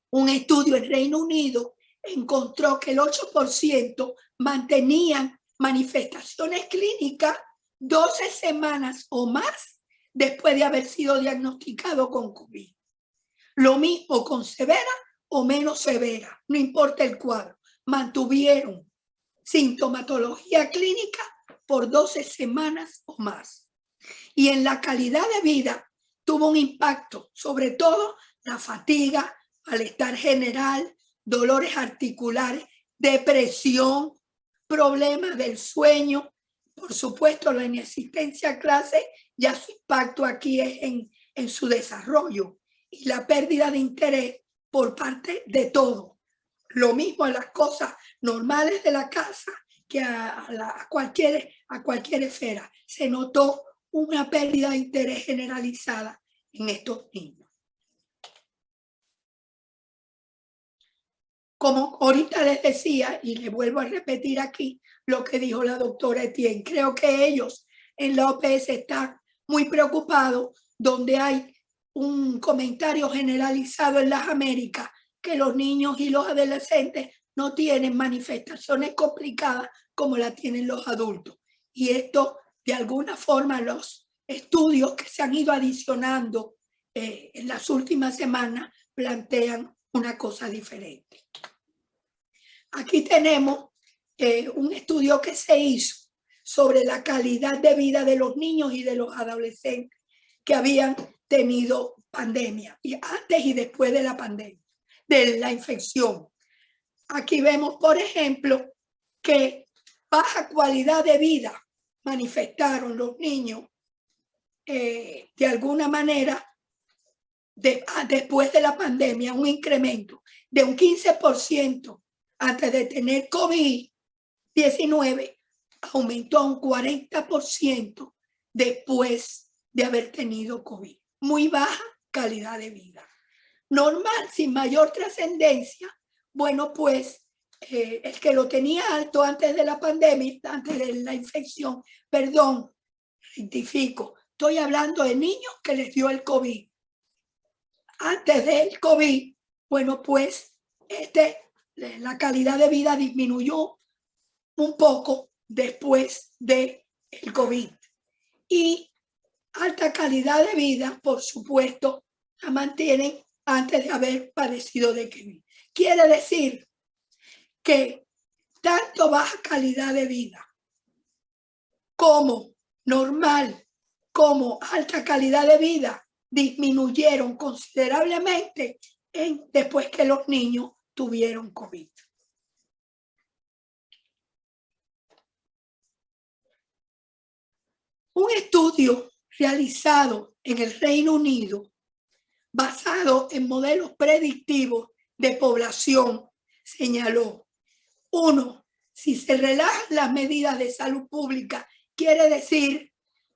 Un estudio en Reino Unido encontró que el 8% mantenían manifestaciones clínicas 12 semanas o más después de haber sido diagnosticado con COVID. Lo mismo con severa o menos severa, no importa el cuadro, mantuvieron sintomatología clínica por 12 semanas o más. Y en la calidad de vida tuvo un impacto, sobre todo la fatiga, malestar general, dolores articulares, depresión, problemas del sueño, por supuesto la inasistencia a clase, ya su impacto aquí es en su desarrollo y la pérdida de interés por parte de todo. Lo mismo en las cosas normales de la casa que a cualquier esfera. Se notó una pérdida de interés generalizada en estos niños. Como ahorita les decía, y le vuelvo a repetir aquí lo que dijo la doctora Etienne, creo que ellos en la OPS están muy preocupados, donde hay un comentario generalizado en las Américas que los niños y los adolescentes no tienen manifestaciones complicadas como la tienen los adultos. Y esto, de alguna forma, los estudios que se han ido adicionando en las últimas semanas plantean una cosa diferente. Aquí tenemos un estudio que se hizo sobre la calidad de vida de los niños y de los adolescentes que habían tenido pandemia, y antes y después de la pandemia, de la infección. Aquí vemos, por ejemplo, que baja calidad de vida manifestaron los niños de alguna manera después de la pandemia, un incremento de un 15% antes de tener COVID-19, aumentó a un 40% después de haber tenido COVID. Muy baja calidad de vida. Normal, sin mayor trascendencia. Bueno, pues el que lo tenía alto antes de la pandemia, antes de la infección, perdón, rectifico, estoy hablando de niños que les dio el COVID. Antes del COVID, bueno, pues la calidad de vida disminuyó un poco después del COVID. Y alta calidad de vida, por supuesto, la mantienen antes de haber padecido de COVID. Quiere decir que tanto baja calidad de vida como normal, como alta calidad de vida, disminuyeron considerablemente después que los niños tuvieron COVID. Un estudio realizado en el Reino Unido, basado en modelos predictivos de población, señaló: 1. Si se relajan las medidas de salud pública, quiere decir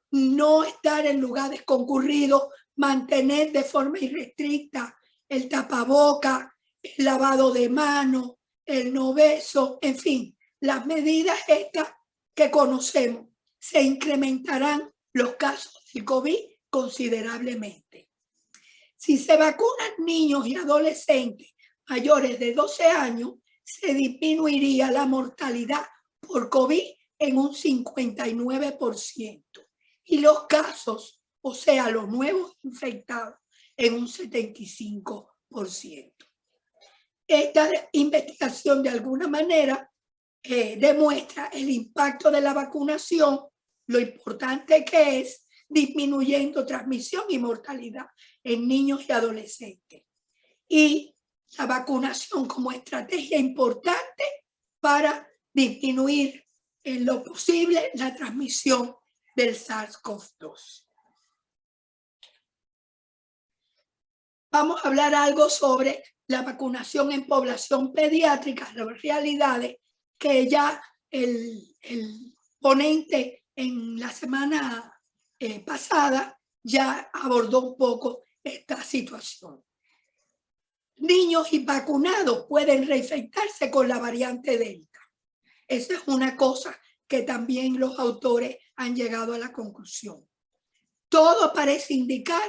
no estar en lugares concurridos, mantener de forma irrestricta el tapaboca, el lavado de manos, el no beso, en fin, las medidas estas que conocemos, se incrementarán los casos del COVID considerablemente. Si se vacunan niños y adolescentes mayores de 12 años, se disminuiría la mortalidad por COVID en un 59% y los casos, o sea, los nuevos infectados, en un 75%. Esta investigación de alguna manera demuestra el impacto de la vacunación, lo importante que es disminuyendo transmisión y mortalidad en niños y adolescentes. Y la vacunación como estrategia importante para disminuir en lo posible la transmisión del SARS-CoV-2. Vamos a hablar algo sobre la vacunación en población pediátrica, las realidades que ya el ponente en la semana pasada ya abordó un poco esta situación. Niños y vacunados pueden reinfectarse con la variante Delta. Esa es una cosa que también los autores han llegado a la conclusión. Todo parece indicar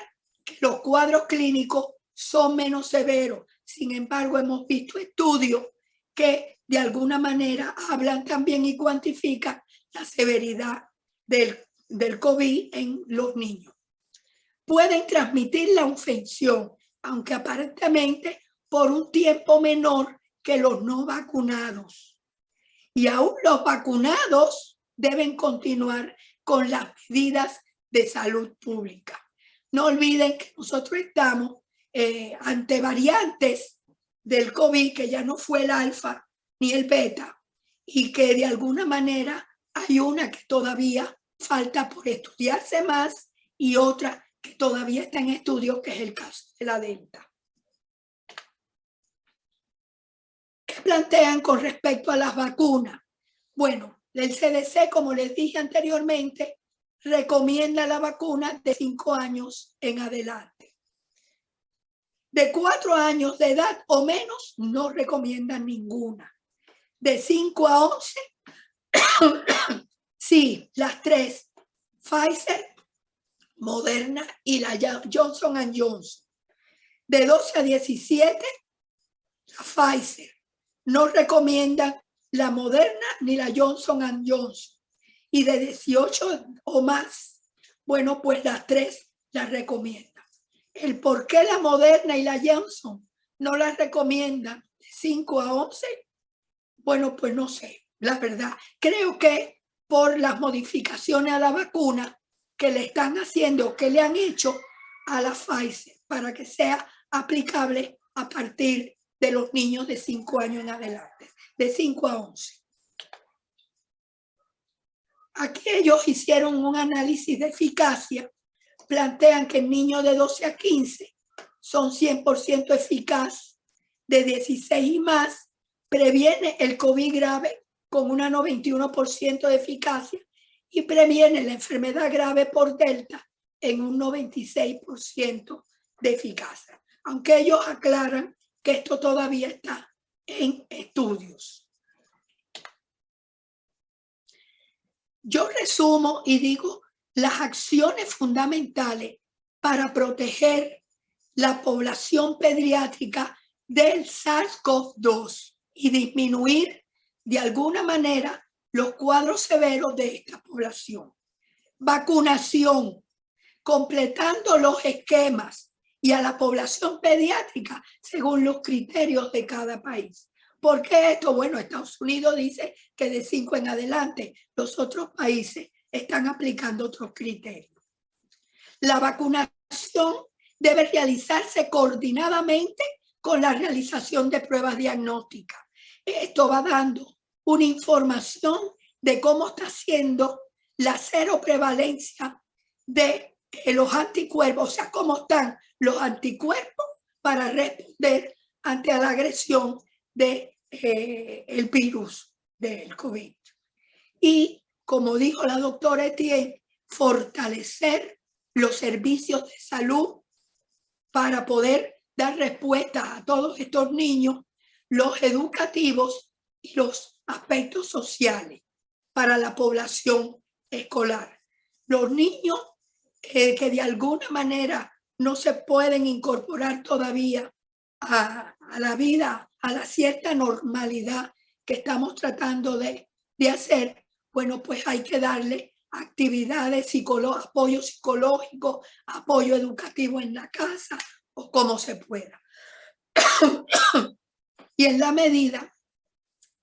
que los cuadros clínicos son menos severos. Sin embargo, hemos visto estudios que de alguna manera hablan también y cuantifican la severidad del COVID en los niños. Pueden transmitir la infección, aunque aparentemente por un tiempo menor que los no vacunados. Y aún los vacunados deben continuar con las medidas de salud pública. No olviden que nosotros estamos ante variantes del COVID, que ya no fue el alfa ni el beta, y que de alguna manera hay una que todavía falta por estudiarse más y otra que todavía está en estudio, que es el caso de la Delta. ¿Qué plantean con respecto a las vacunas? Bueno, el CDC, como les dije anteriormente, recomienda la vacuna de 5 años en adelante. De 4 años de edad o menos, no recomiendan ninguna. De 5 a 11, sí, las 3, Pfizer, Moderna y la Johnson & Johnson. De 12 a 17, la Pfizer. No recomiendan la Moderna ni la Johnson & Johnson. Y de 18 o más, bueno, pues las 3 las recomiendan. El por qué la Moderna y la Johnson no las recomiendan de 5 a 11, bueno, pues no sé, la verdad. Creo que por las modificaciones a la vacuna que le están haciendo, que le han hecho a la Pfizer, para que sea aplicable a partir de los niños de 5 años en adelante, de 5 a 11. Aquí ellos hicieron un análisis de eficacia, plantean que en niños de 12 a 15 son 100% eficaz, de 16 y más previene el COVID grave con un 91% de eficacia y previene la enfermedad grave por Delta en un 96% de eficacia. Aunque ellos aclaran que esto todavía está en estudios. Yo resumo y digo las acciones fundamentales para proteger la población pediátrica del SARS-CoV-2 y disminuir de alguna manera los cuadros severos de esta población. Vacunación, completando los esquemas y a la población pediátrica según los criterios de cada país. ¿Por qué esto? Bueno, Estados Unidos dice que de 5 en adelante, los otros países están aplicando otros criterios. La vacunación debe realizarse coordinadamente con la realización de pruebas diagnósticas. Esto va dando una información de cómo está siendo la seroprevalencia de los anticuerpos, o sea, cómo están los anticuerpos para responder ante la agresión del virus del COVID. Y como dijo la doctora Etienne, fortalecer los servicios de salud para poder dar respuesta a todos estos niños, los educativos y los aspectos sociales para la población escolar. Los niños que de alguna manera no se pueden incorporar todavía a la vida, a la cierta normalidad que estamos tratando de hacer, bueno, pues hay que darle actividades, apoyo psicológico, apoyo educativo en la casa o como se pueda. Y en la medida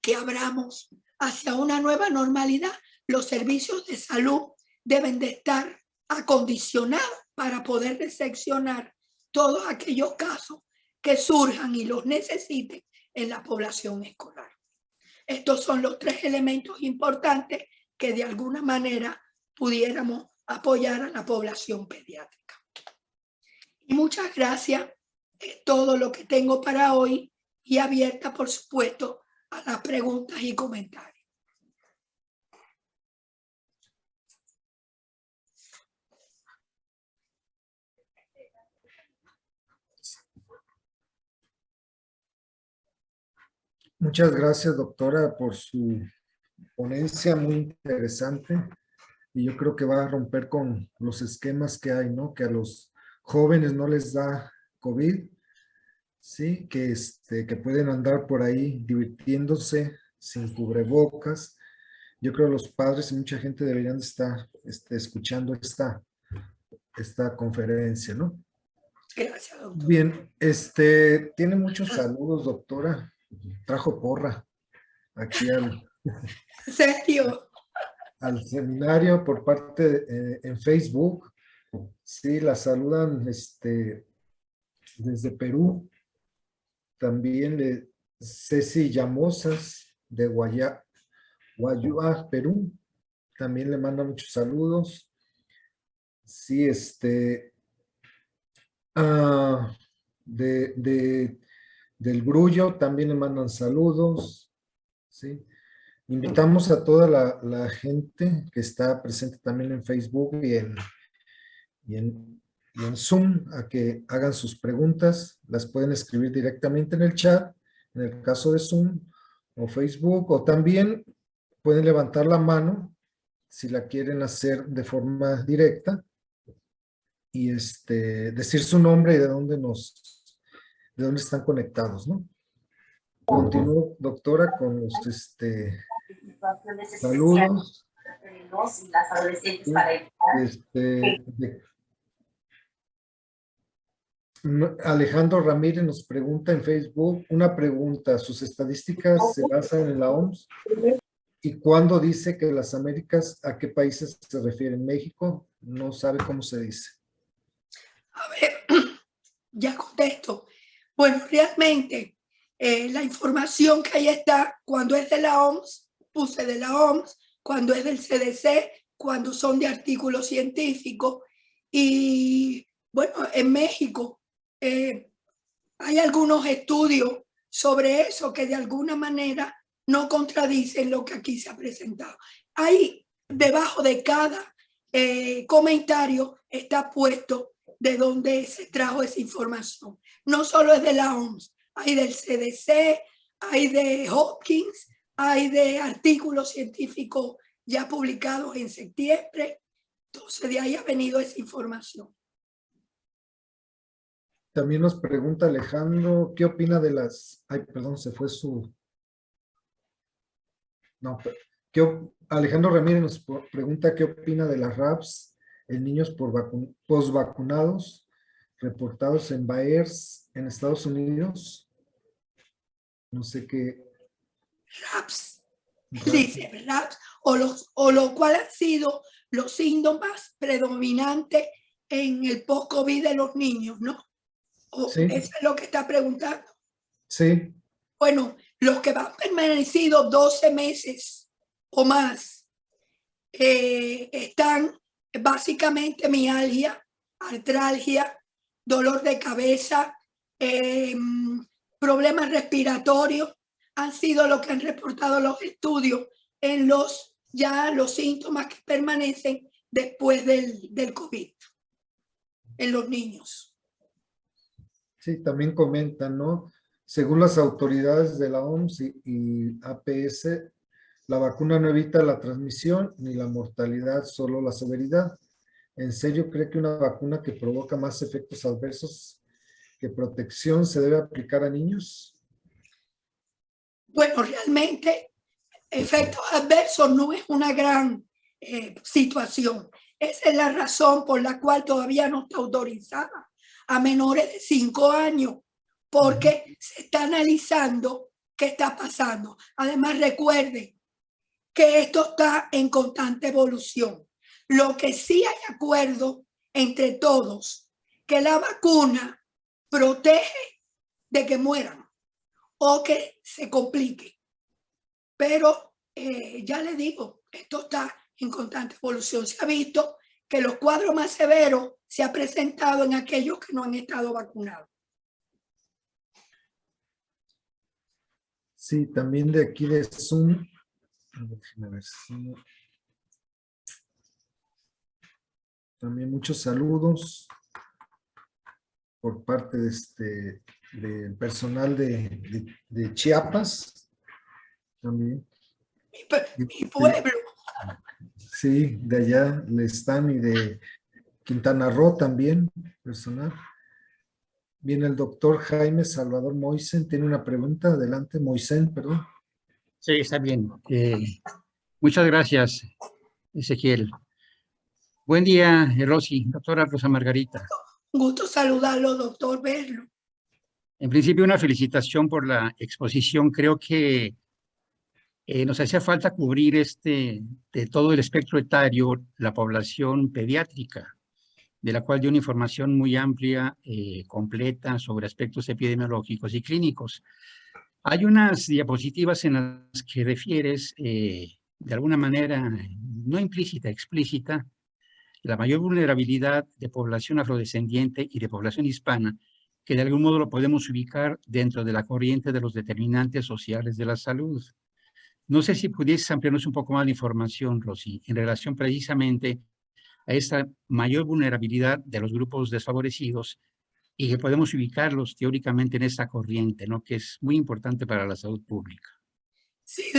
que abramos hacia una nueva normalidad, los servicios de salud deben de estar acondicionados para poder recepcionar todos aquellos casos que surjan y los necesiten en la población escolar. Estos son los tres elementos importantes que de alguna manera pudiéramos apoyar a la población pediátrica. Y muchas gracias. Es todo lo que tengo para hoy y abierta, por supuesto, a las preguntas y comentarios. Muchas gracias, doctora, por su ponencia muy interesante. Y yo creo que va a romper con los esquemas que hay, ¿no? Que a los jóvenes no les da COVID, ¿sí? Que pueden andar por ahí divirtiéndose sin cubrebocas. Yo creo que los padres y mucha gente deberían de estar escuchando esta conferencia, ¿no? Gracias, doctor. Bien, tiene muchos saludos, doctora. Trajo porra aquí ¿En serio? al seminario por parte en Facebook. Sí, la saludan desde Perú. También Ceci Llamosas de Guayua, Perú. También le manda muchos saludos. Sí, del Brullo también le mandan saludos. Sí. Invitamos a toda la gente que está presente también en Facebook y en Zoom a que hagan sus preguntas. Las pueden escribir directamente en el chat, en el caso de Zoom o Facebook, o también pueden levantar la mano si la quieren hacer de forma directa y decir su nombre y de dónde están conectados, ¿no? Continúo, doctora, con los saludos. Alejandro Ramírez nos pregunta en Facebook una pregunta. ¿Sus estadísticas se basan en la OMS? ¿Y cuándo dice que las Américas, a qué países se refieren? ¿México? No sabe cómo se dice. A ver, ya contesto. Bueno, realmente la información que ahí está, cuando es de la OMS, puse de la OMS, cuando es del CDC, cuando son de artículos científicos. Y bueno, en México hay algunos estudios sobre eso que de alguna manera no contradicen lo que aquí se ha presentado. Ahí, debajo de cada comentario, está puesto de dónde se trajo esa información. No solo es de la OMS, hay del CDC, hay de Hopkins, hay de artículos científicos ya publicados en septiembre. Entonces, de ahí ha venido esa información. También nos pregunta Alejandro, ¿qué opina de las... Ay, perdón, se fue su... No, Alejandro Ramírez nos pregunta qué opina de las RAPs en niños posvacunados reportados en Baers, en Estados Unidos. No sé qué. RAPs. Dice RAPs, o lo cual han sido los síntomas predominantes en el post-COVID de los niños, ¿no? Sí. Eso es lo que está preguntando. Sí. Bueno, los que han permanecido 12 meses o más están básicamente mialgia, artralgia, dolor de cabeza, problemas respiratorios, han sido lo que han reportado los estudios en los síntomas que permanecen después del COVID. en los niños. Sí, también comentan, ¿no? Según las autoridades de la OMS y APS, la vacuna no evita la transmisión ni la mortalidad, solo la severidad. ¿En serio cree que una vacuna que provoca más efectos adversos que protección se debe aplicar a niños? Bueno, realmente efectos adversos no es una gran situación. Esa es la razón por la cual todavía no está autorizada a menores de 5 años, porque se está analizando qué está pasando. Además, recuerden que esto está en constante evolución. Lo que sí hay acuerdo entre todos, que la vacuna protege de que mueran o que se complique. Pero ya les digo, esto está en constante evolución. Se ha visto que los cuadros más severos se han presentado en aquellos que no han estado vacunados. Sí, también de aquí de Zoom. Déjenme ver si... También muchos saludos por parte de del personal de Chiapas. También. Mi pueblo. Sí, de allá le están, y de Quintana Roo también, personal. Viene el doctor Jaime Salvador Moisen, tiene una pregunta. Adelante, Moisen, perdón. Sí, está bien. Muchas gracias, Ezequiel. Buen día, Rosy, doctora Rosa Margarita. Un gusto saludarlo, doctor, verlo. En principio, una felicitación por la exposición. Creo que nos hacía falta cubrir de todo el espectro etario, la población pediátrica, de la cual dio una información muy amplia, completa, sobre aspectos epidemiológicos y clínicos. Hay unas diapositivas en las que refieres, de alguna manera, no implícita, explícita, la mayor vulnerabilidad de población afrodescendiente y de población hispana, que de algún modo lo podemos ubicar dentro de la corriente de los determinantes sociales de la salud. No sé si pudieses ampliarnos un poco más de información, Rosy, en relación precisamente a esta mayor vulnerabilidad de los grupos desfavorecidos y que podemos ubicarlos teóricamente en esta corriente, ¿no? Que es muy importante para la salud pública. Sí,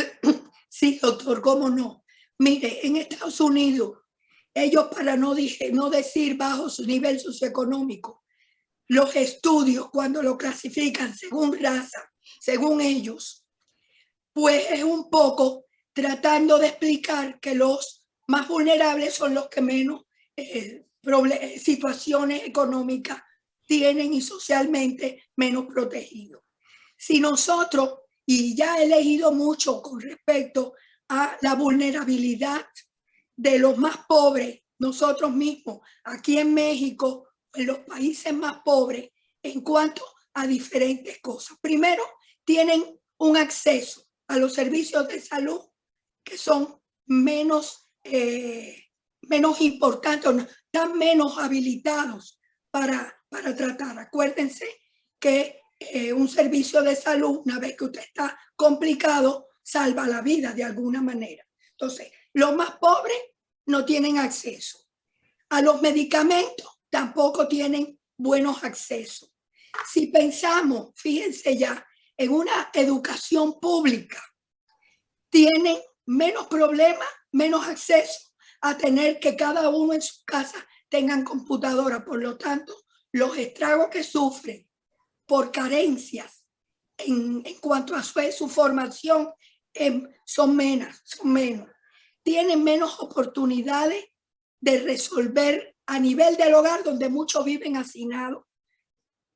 sí, doctor, cómo no. Mire, en Estados Unidos, ellos, para no decir bajo su nivel socioeconómico, los estudios, cuando lo clasifican según raza, según ellos, pues es un poco tratando de explicar que los más vulnerables son los que menos situaciones económicas tienen y socialmente menos protegidos. Si nosotros, y ya he leído mucho con respecto a la vulnerabilidad de los más pobres, nosotros mismos, aquí en México, en los países más pobres, en cuanto a diferentes cosas. Primero, tienen un acceso a los servicios de salud que son menos importantes, están menos habilitados para tratar. Acuérdense que un servicio de salud, una vez que usted está complicado, salva la vida de alguna manera. Entonces, los más pobres no tienen acceso. A los medicamentos tampoco tienen buenos accesos. Si pensamos, fíjense ya, en una educación pública, tienen menos problemas, menos acceso a tener que cada uno en su casa tengan computadora. Por lo tanto, los estragos que sufren por carencias en cuanto a su formación son menos. Tienen menos oportunidades de resolver a nivel del hogar, donde muchos viven hacinados,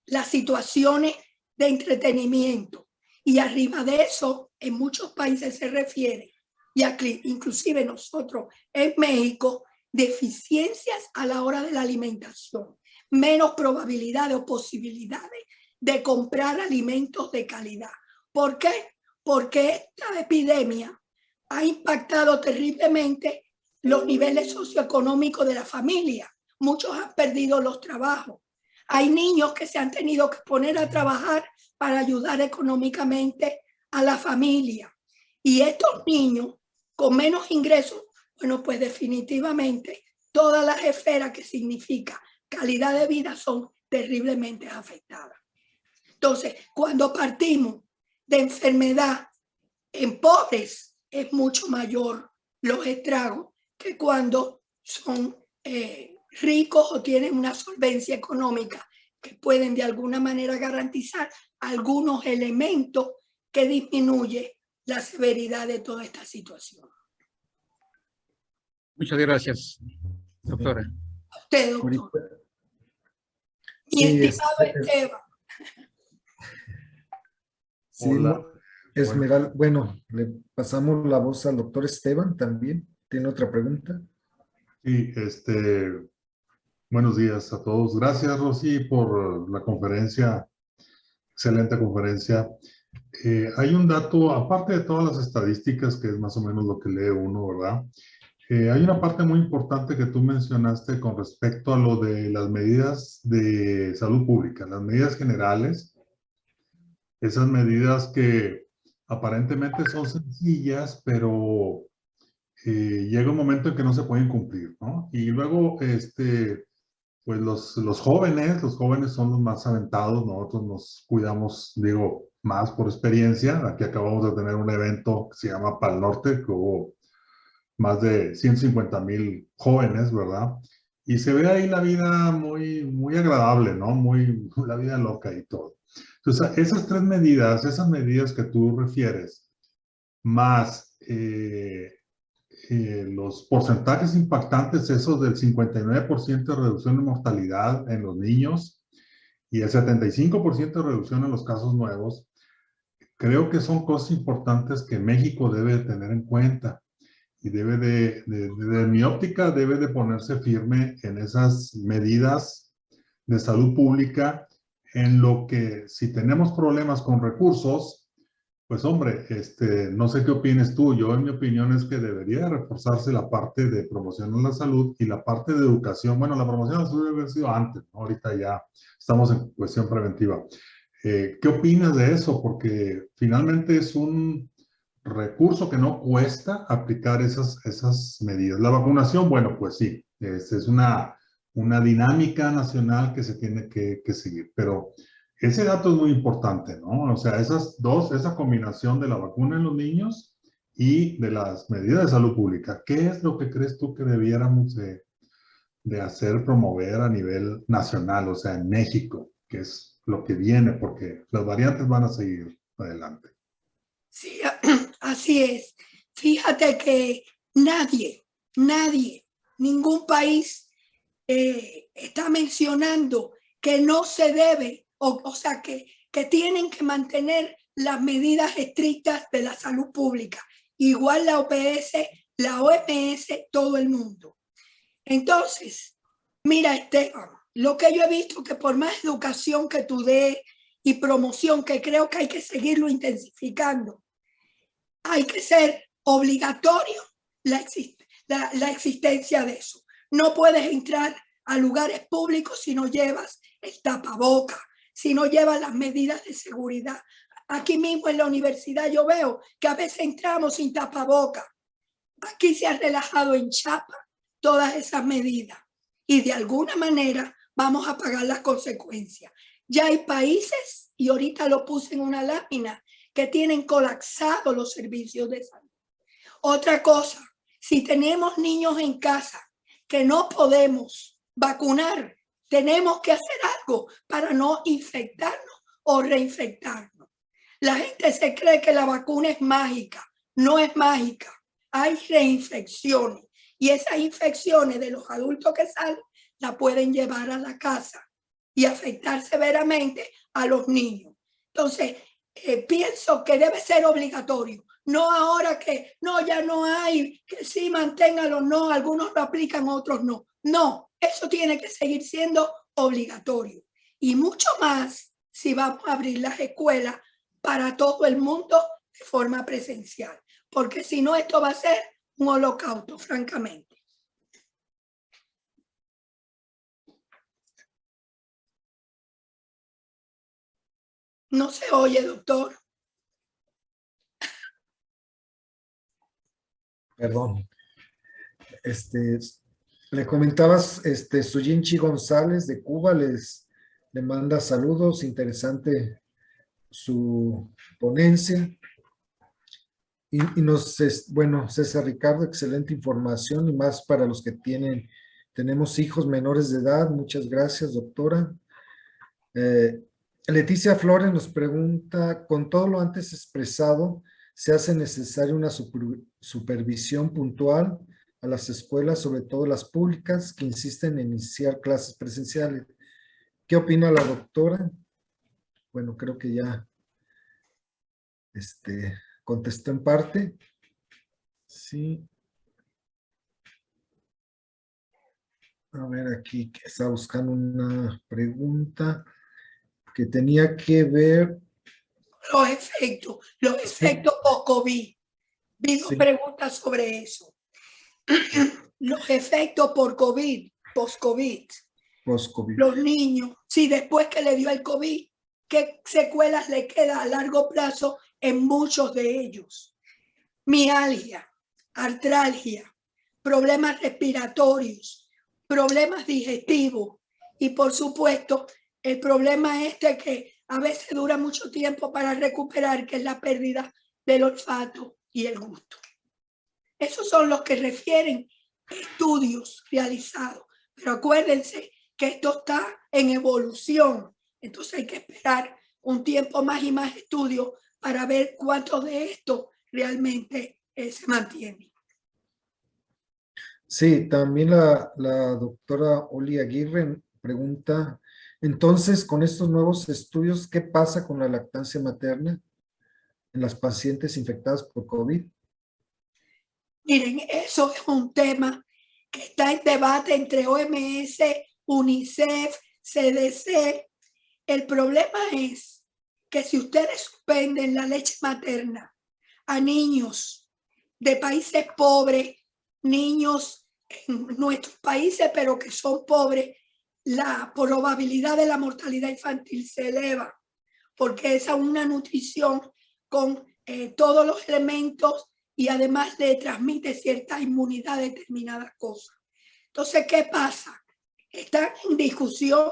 las situaciones de entretenimiento. Y arriba de eso, en muchos países se refiere, y aquí, inclusive nosotros en México, deficiencias a la hora de la alimentación, menos probabilidades o posibilidades de comprar alimentos de calidad. ¿Por qué? Porque esta epidemia ha impactado terriblemente los niveles socioeconómicos de la familia. Muchos han perdido los trabajos. Hay niños que se han tenido que poner a trabajar para ayudar económicamente a la familia. Y estos niños con menos ingresos, bueno, pues definitivamente todas las esferas que significa calidad de vida son terriblemente afectadas. Entonces, cuando partimos de enfermedad en pobres, es mucho mayor los estragos que cuando son ricos o tienen una solvencia económica que pueden de alguna manera garantizar algunos elementos que disminuyen la severidad de toda esta situación. Muchas gracias, doctora. A usted, doctor. Mi Sí, estimado Esteban. Sí, Hola. Esmeralda, bueno, le pasamos la voz al doctor Esteban también. ¿Tiene otra pregunta? Sí, buenos días a todos. Gracias, Rosy, por la conferencia. Excelente conferencia. Hay un dato, aparte de todas las estadísticas, que es más o menos lo que lee uno, ¿verdad? Hay una parte muy importante que tú mencionaste con respecto a lo de las medidas de salud pública, las medidas generales, esas medidas que aparentemente son sencillas, pero llega un momento en que no se pueden cumplir, ¿no? Y luego, pues los jóvenes son los más aventados, nosotros nos cuidamos, digo, más por experiencia. Aquí acabamos de tener un evento que se llama Pal Norte, que hubo más de 150,000 jóvenes, ¿verdad? Y se ve ahí la vida muy, muy agradable, ¿no? Muy, la vida loca y todo. Entonces, esas tres medidas, esas medidas que tú refieres, más los porcentajes impactantes, esos del 59% de reducción de mortalidad en los niños y el 75% de reducción en los casos nuevos, creo que son cosas importantes que México debe tener en cuenta y debe de mi óptica, debe de ponerse firme en esas medidas de salud pública, en lo que si tenemos problemas con recursos, pues hombre, no sé qué opines tú. Yo, en mi opinión, es que debería reforzarse la parte de promoción de la salud y la parte de educación. Bueno, la promoción de la salud debe haber sido antes, ¿no? Ahorita ya estamos en cuestión preventiva. ¿Qué opinas de eso? Porque finalmente es un recurso que no cuesta aplicar esas medidas. La vacunación, bueno, pues sí, es una dinámica nacional que se tiene que seguir, pero ese dato es muy importante, ¿no? O sea, esa combinación de la vacuna en los niños y de las medidas de salud pública. ¿Qué es lo que crees tú que debiéramos de hacer, promover a nivel nacional, o sea, en México, que es lo que viene, porque las variantes van a seguir adelante? Sí, así es. Fíjate que nadie, ningún país está mencionando que no se debe, o sea, que tienen que mantener las medidas estrictas de la salud pública. Igual la OPS, la OMS, todo el mundo. Entonces, mira, Esteban, lo que yo he visto que por más educación que tú des y promoción, que creo que hay que seguirlo intensificando, hay que ser obligatorio la existencia de eso. No puedes entrar a lugares públicos si no llevas el tapaboca, si no llevas las medidas de seguridad. Aquí mismo en la universidad yo veo que a veces entramos sin tapaboca. Aquí se ha relajado en Chiapas todas esas medidas y de alguna manera vamos a pagar las consecuencias. Ya hay países, y ahorita lo puse en una lámina, que tienen colapsados los servicios de salud. Otra cosa, si tenemos niños en casa que no podemos vacunar, tenemos que hacer algo para no infectarnos o reinfectarnos. La gente se cree que la vacuna es mágica. No es mágica. Hay reinfecciones y esas infecciones de los adultos que salen la pueden llevar a la casa y afectar severamente a los niños. Entonces, pienso que debe ser obligatorio. No ahora que no, ya no hay, que sí, manténgalo, no, algunos lo aplican, otros no. No, eso tiene que seguir siendo obligatorio. Y mucho más si vamos a abrir las escuelas para todo el mundo de forma presencial. Porque si no, esto va a ser un holocausto, francamente. No se oye, doctor. Perdón. Le comentabas, Suyinchi González de Cuba le manda saludos, interesante su ponencia. Bueno, César Ricardo, excelente información y más para los que tenemos hijos menores de edad. Muchas gracias, doctora. Leticia Flores nos pregunta, con todo lo antes expresado, ¿se hace necesaria una supervisión puntual a las escuelas, sobre todo las públicas, que insisten en iniciar clases presenciales? ¿Qué opina la doctora? Bueno, creo que ya contestó en parte. Sí. A ver, aquí que está buscando una pregunta que tenía que ver. Los efectos post-COVID. Vi dos Sí. preguntas sobre eso. Los efectos por COVID, post-COVID. Post-COVID. Los niños, si después que le dio el COVID, ¿qué secuelas le queda a largo plazo en muchos de ellos? Mialgia, artralgia, problemas respiratorios, problemas digestivos y por supuesto el problema que a veces dura mucho tiempo para recuperar, que es la pérdida del olfato y el gusto. Esos son los que refieren estudios realizados, pero acuérdense que esto está en evolución, entonces hay que esperar un tiempo más y más estudios para ver cuántos de estos realmente se mantienen. Sí, también la doctora Oli Aguirre pregunta, entonces, con estos nuevos estudios, ¿qué pasa con la lactancia materna en las pacientes infectadas por COVID? Miren, eso es un tema que está en debate entre OMS, UNICEF, CDC. El problema es que si ustedes suspenden la leche materna a niños de países pobres, niños en nuestros países, pero que son pobres, la probabilidad de la mortalidad infantil se eleva, porque esa es una nutrición con todos los elementos y además le transmite cierta inmunidad a determinadas cosas. Entonces, ¿qué pasa? Están en discusión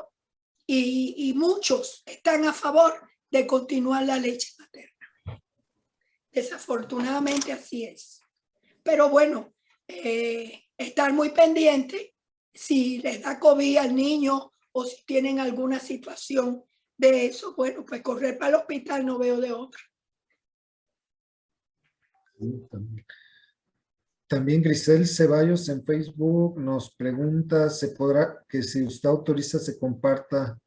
y muchos están a favor de continuar la leche materna. Desafortunadamente así es. Pero bueno, estar muy pendiente si les da COVID al niño o si tienen alguna situación de eso, bueno, pues correr para el hospital, no veo de otra. También Grisel Ceballos en Facebook nos pregunta, ¿se podrá que si usted autoriza se comparta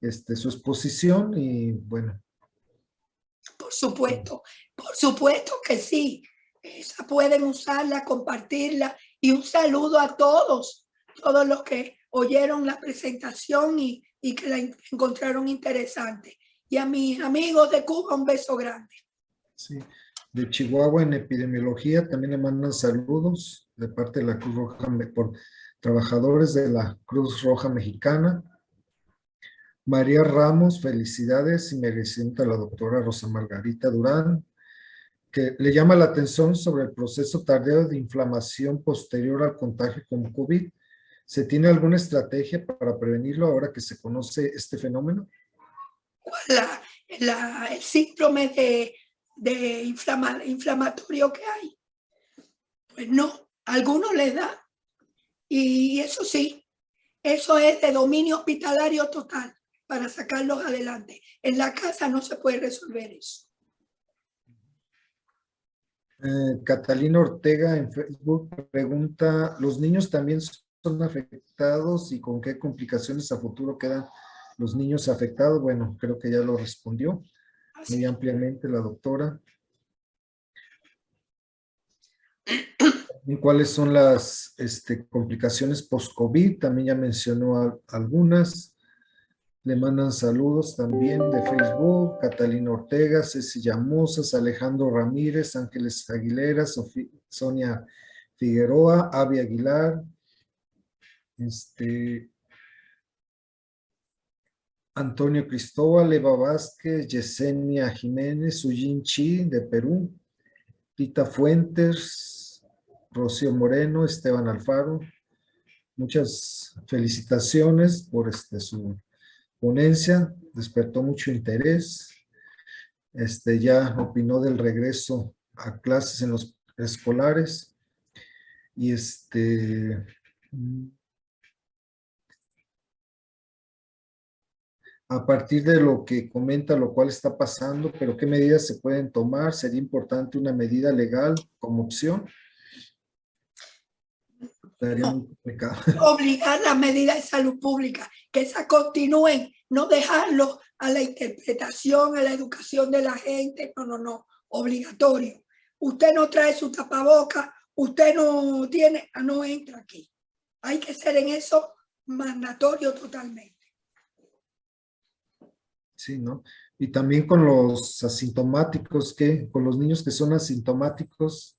su exposición? Y bueno. Por supuesto que sí. Esa pueden usarla, compartirla y un saludo a todos los que oyeron la presentación y que la encontraron interesante. Y a mis amigos de Cuba, un beso grande. Sí. De Chihuahua en epidemiología también le mandan saludos de parte de la Cruz Roja, por trabajadores de la Cruz Roja Mexicana. María Ramos, felicidades y merecimiento a la doctora Rosa Margarita Durán, que le llama la atención sobre el proceso tardío de inflamación posterior al contagio con COVID. ¿Se tiene alguna estrategia para prevenirlo ahora que se conoce este fenómeno? El síndrome de inflamatorio que hay. Pues no, a algunos les da. Y eso sí, eso es de dominio hospitalario total para sacarlos adelante. En la casa no se puede resolver eso. Catalina Ortega en Facebook pregunta, ¿los niños también son afectados y con qué complicaciones a futuro quedan los niños afectados? Bueno, creo que ya lo respondió muy ampliamente la doctora. ¿Y cuáles son las complicaciones post-COVID? También ya mencionó algunas. Le mandan saludos también de Facebook, Catalina Ortega, Ceci Llamosas, Alejandro Ramírez, Ángeles Aguilera, Sonia Figueroa, Avi Aguilar, Antonio Cristóbal, Eva Vázquez, Yesenia Jiménez, Sujin Chi de Perú, Tita Fuentes, Rocío Moreno, Esteban Alfaro, Muchas felicitaciones por su ponencia, despertó mucho interés. Ya opinó del regreso a clases en los escolares y a partir de lo que comenta, lo cual está pasando, pero qué medidas se pueden tomar, sería importante una medida legal como opción. Estaría muy complicado. Obligar las medidas de salud pública, que esas continúen, no dejarlo a la interpretación, a la educación de la gente, no, obligatorio. Usted no trae su tapaboca, usted no tiene, no entra aquí. Hay que ser en eso mandatorio totalmente. Sí, ¿no? Y también con los asintomáticos, ¿qué? Con los niños que son asintomáticos.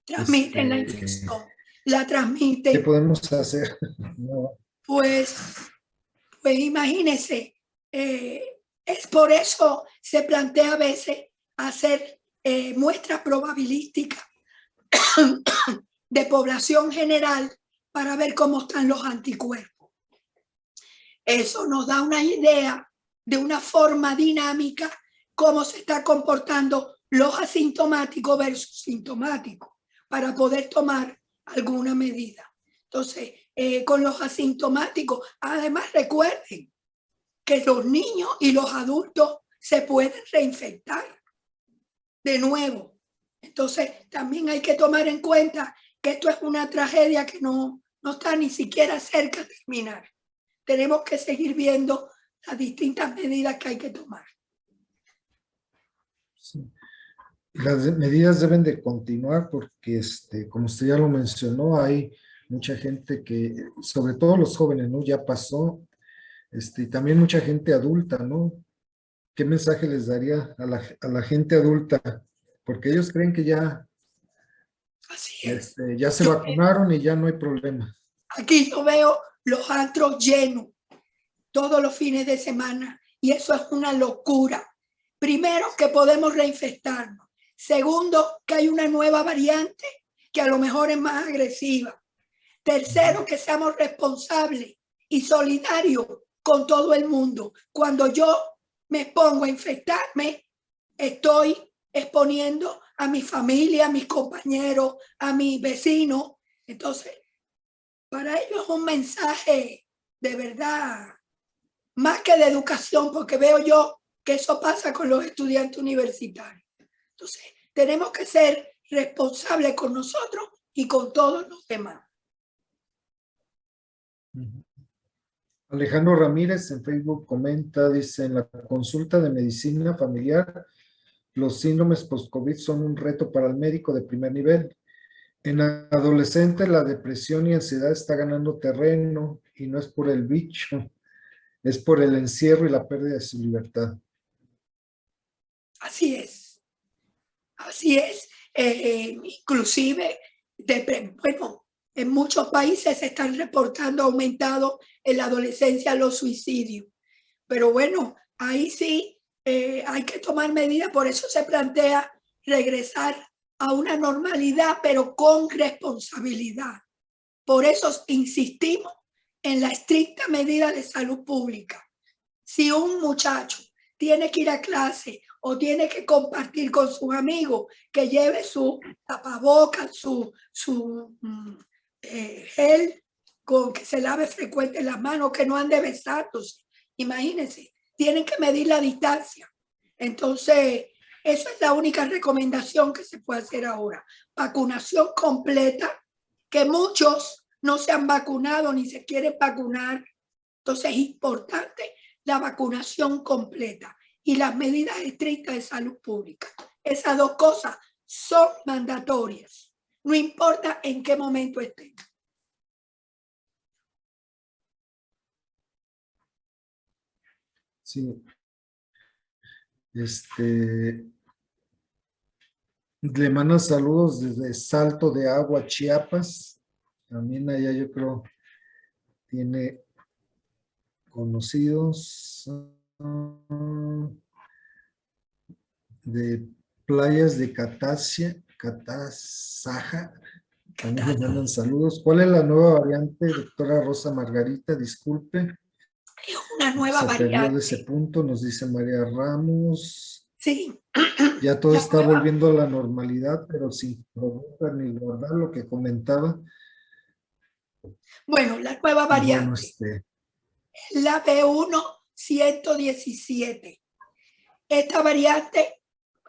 Transmiten la infección, la ¿Qué transmiten. podemos hacer? No. Pues imagínense, es por eso se plantea a veces hacer muestras probabilísticas de población general para ver cómo están los anticuerpos. Eso nos da una idea de una forma dinámica cómo se está comportando los asintomáticos versus sintomáticos para poder tomar alguna medida. Entonces, con los asintomáticos, además recuerden que los niños y los adultos se pueden reinfectar de nuevo. Entonces, también hay que tomar en cuenta que esto es una tragedia que no está ni siquiera cerca de terminar. Tenemos que seguir viendo las distintas medidas que hay que tomar. Sí. Las medidas deben de continuar porque, como usted ya lo mencionó, hay mucha gente que, sobre todo los jóvenes, ¿no? Ya pasó, y también mucha gente adulta, ¿no? ¿Qué mensaje les daría a la gente adulta? Porque ellos creen que ya, Así es. ya se vacunaron y ya no hay problema. Aquí yo veo los antros llenos todos los fines de semana y eso es una locura. Primero, que podemos reinfectarnos. Segundo, que hay una nueva variante que a lo mejor es más agresiva. Tercero, que seamos responsables y solidarios con todo el mundo. Cuando yo me pongo a infectarme, estoy exponiendo a mi familia, a mis compañeros, a mis vecinos. Entonces, para ellos es un mensaje de verdad, más que de educación, porque veo yo que eso pasa con los estudiantes universitarios. Entonces, tenemos que ser responsables con nosotros y con todos los demás. Alejandro Ramírez en Facebook comenta, dice, en la consulta de medicina familiar, los síndromes post-COVID son un reto para el médico de primer nivel. En adolescentes la depresión y ansiedad está ganando terreno y no es por el bicho, es por el encierro y la pérdida de su libertad. Así es. Así es. Inclusive, bueno, en muchos países se están reportando aumentado en la adolescencia los suicidios. Pero bueno, ahí sí hay que tomar medidas. Por eso se plantea regresar a una normalidad, pero con responsabilidad. Por eso insistimos en la estricta medida de salud pública. Si un muchacho tiene que ir a clase o tiene que compartir con sus amigos, que lleve su tapabocas, su gel, con que se lave frecuente las manos, que no ande besándose. Imagínense, tienen que medir la distancia. Entonces, esa es la única recomendación que se puede hacer ahora. Vacunación completa, que muchos no se han vacunado ni se quieren vacunar. Entonces, es importante la vacunación completa y las medidas estrictas de salud pública. Esas dos cosas son mandatorias, no importa en qué momento estén. Sí. Le mandan saludos desde Salto de Agua, Chiapas. También allá yo creo tiene conocidos de playas de Catasaja, También le mandan saludos. ¿Cuál es la nueva variante, doctora Rosa Margarita? Disculpe. Es una nueva Se perdió de variante. ese punto, nos dice María Ramos. Sí. Ya todo La está nueva- volviendo a la normalidad, pero sin provocar ni guardar lo que comentaba. Bueno, la nueva Y bueno, variante, la B1-117. Esta variante,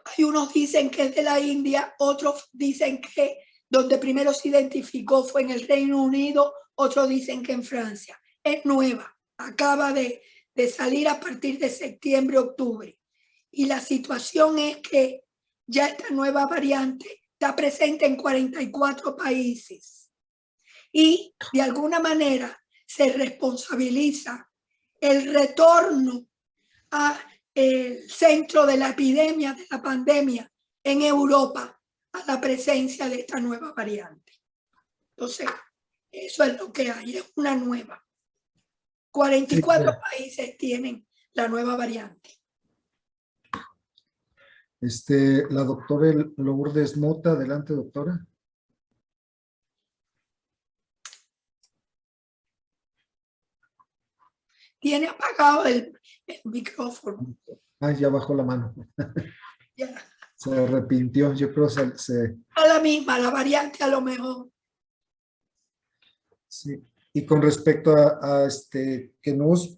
hay unos dicen que es de la India, otros dicen que donde primero se identificó fue en el Reino Unido, otros dicen que en Francia. Es nueva, acaba de salir a partir de septiembre, octubre. Y la situación es que ya esta nueva variante está presente en 44 países. Y de alguna manera se responsabiliza el retorno a el centro de la epidemia, de la pandemia en Europa, a la presencia de esta nueva variante. Entonces, eso es lo que hay, es una nueva. 44 países tienen la nueva variante. la doctora Lourdes Mota, adelante, doctora. Tiene apagado el micrófono. Ah, ya bajó la mano. Ya. Se arrepintió, yo creo se A la misma, la variante a lo mejor. sí. Y con respecto a que nos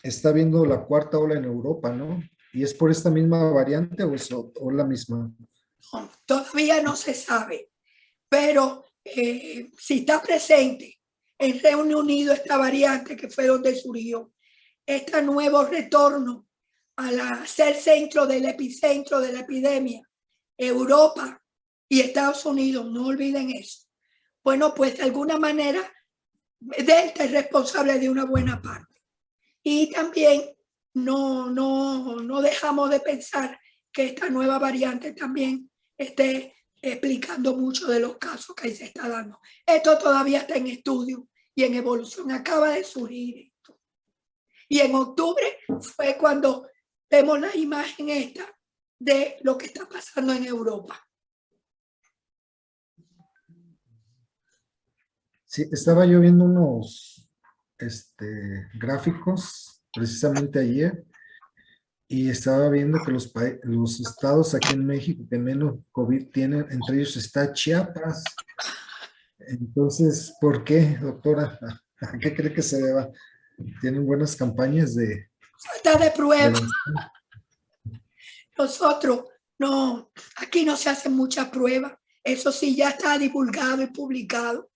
está viendo la cuarta ola en Europa, ¿no? ¿Y es por esta misma variante o la misma? No, todavía no se sabe, pero si está presente en Reino Unido esta variante que fue donde surgió, este nuevo retorno a ser centro del epicentro de la epidemia, Europa y Estados Unidos, no olviden eso. Bueno, pues de alguna manera, Delta es responsable de una buena parte. Y también no dejamos de pensar que esta nueva variante también esté explicando mucho de los casos que ahí se está dando. Esto todavía está en estudio y en evolución, acaba de surgir esto. Y en octubre fue cuando vemos la imagen esta de lo que está pasando en Europa. Sí, estaba yo viendo unos gráficos precisamente ayer y estaba viendo que los estados aquí en México que menos COVID tienen, entre ellos está Chiapas. Entonces, ¿por qué, doctora? ¿A qué cree que se deba? Tienen buenas campañas de... Falta de pruebas. Nosotros, no, aquí no se hacen muchas pruebas. Eso sí ya está divulgado y publicado.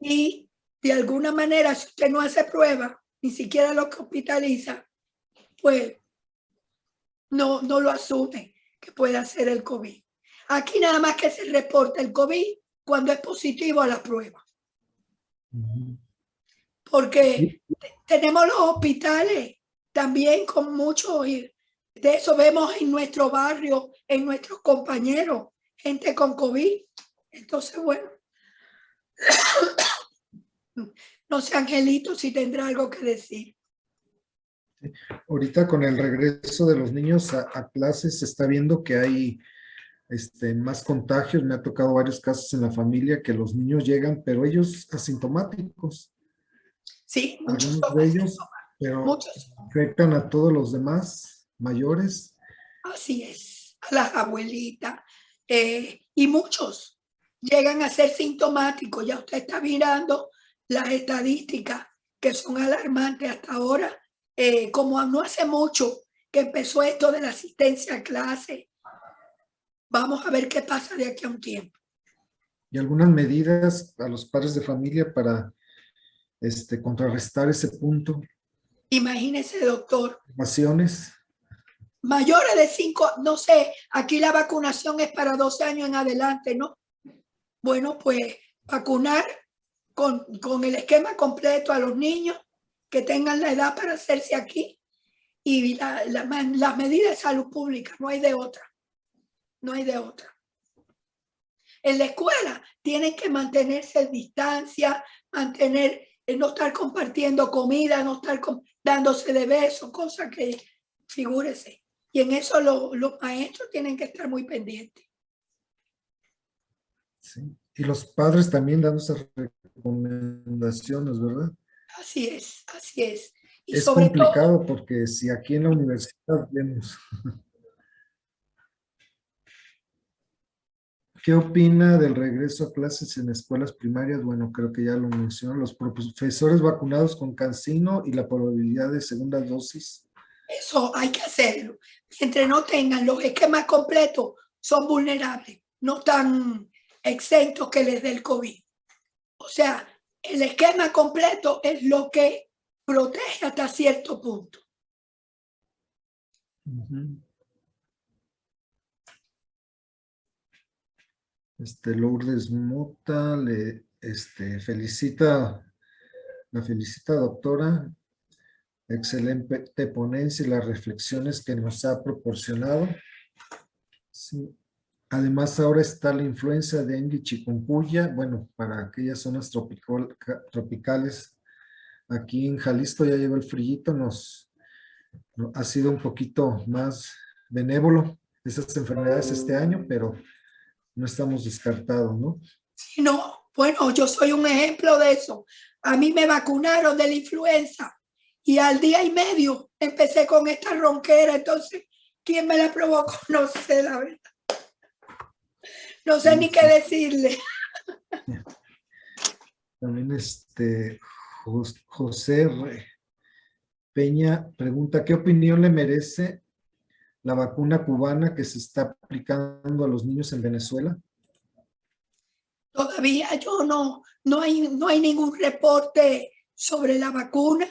Y de alguna manera, si usted no hace pruebas, ni siquiera lo que hospitaliza, pues no lo asume que pueda ser el COVID. Aquí nada más que se reporta el COVID cuando es positivo a la prueba. Porque tenemos los hospitales también con mucho, de eso vemos en nuestro barrio, en nuestros compañeros, gente con COVID. Entonces, bueno, no sé, Angelito, si tendrá algo que decir. Ahorita con el regreso de los niños a clases se está viendo que hay más contagios. Me ha tocado varios casos en la familia que los niños llegan, pero ellos asintomáticos. Sí, muchos Algunos de ellos, pero muchos. afectan a todos los demás mayores. Así es, a las abuelitas. Y muchos llegan a ser sintomáticos. Ya usted está mirando las estadísticas que son alarmantes hasta ahora. Como no hace mucho que empezó esto de la asistencia a clase, vamos a ver qué pasa de aquí a un tiempo. Y algunas medidas a los padres de familia para contrarrestar ese punto. Imagínese, doctor. Vacaciones. Mayores de 5, no sé, aquí la vacunación es para 12 años en adelante, ¿no? Bueno, pues vacunar con el esquema completo a los niños que tengan la edad para hacerse aquí y las medidas de salud pública, no hay de otra. No hay de otra. En la escuela tienen que mantenerse en distancia, no estar compartiendo comida, no estar dándose de besos, cosas que, figúrese. Y en eso los maestros tienen que estar muy pendientes. Sí. Y los padres también dando esas recomendaciones, ¿verdad? Así es, así es. Y Es sobre todo, complicado porque si aquí en la universidad vemos. ¿Qué opina del regreso a clases en escuelas primarias? Bueno, creo que ya lo mencionó. Los profesores vacunados con CanSino y la probabilidad de segunda dosis. eso hay que hacerlo. Mientras no tengan los esquemas completos, son vulnerables, no están exentos que les dé el COVID. O sea, el esquema completo es lo que protege hasta cierto punto. Lourdes Mota le felicita, la felicita, doctora. Excelente ponencia y las reflexiones que nos ha proporcionado. Sí. Además, ahora está la influenza de dengue y chikungunya. Bueno, para aquellas zonas tropicales, aquí en Jalisco ya llegó el frillito, ha sido un poquito más benévolo esas enfermedades este año, pero no estamos descartados, ¿no? Sí, no, bueno, yo soy un ejemplo de eso. A mí me vacunaron de la influenza y al día y medio empecé con esta ronquera. Entonces, ¿quién me la provocó? No sé, la verdad. No sé ni qué decirle. También José Peña pregunta, ¿qué opinión le merece la vacuna cubana que se está aplicando a los niños en Venezuela? Todavía yo no hay ningún reporte sobre la vacuna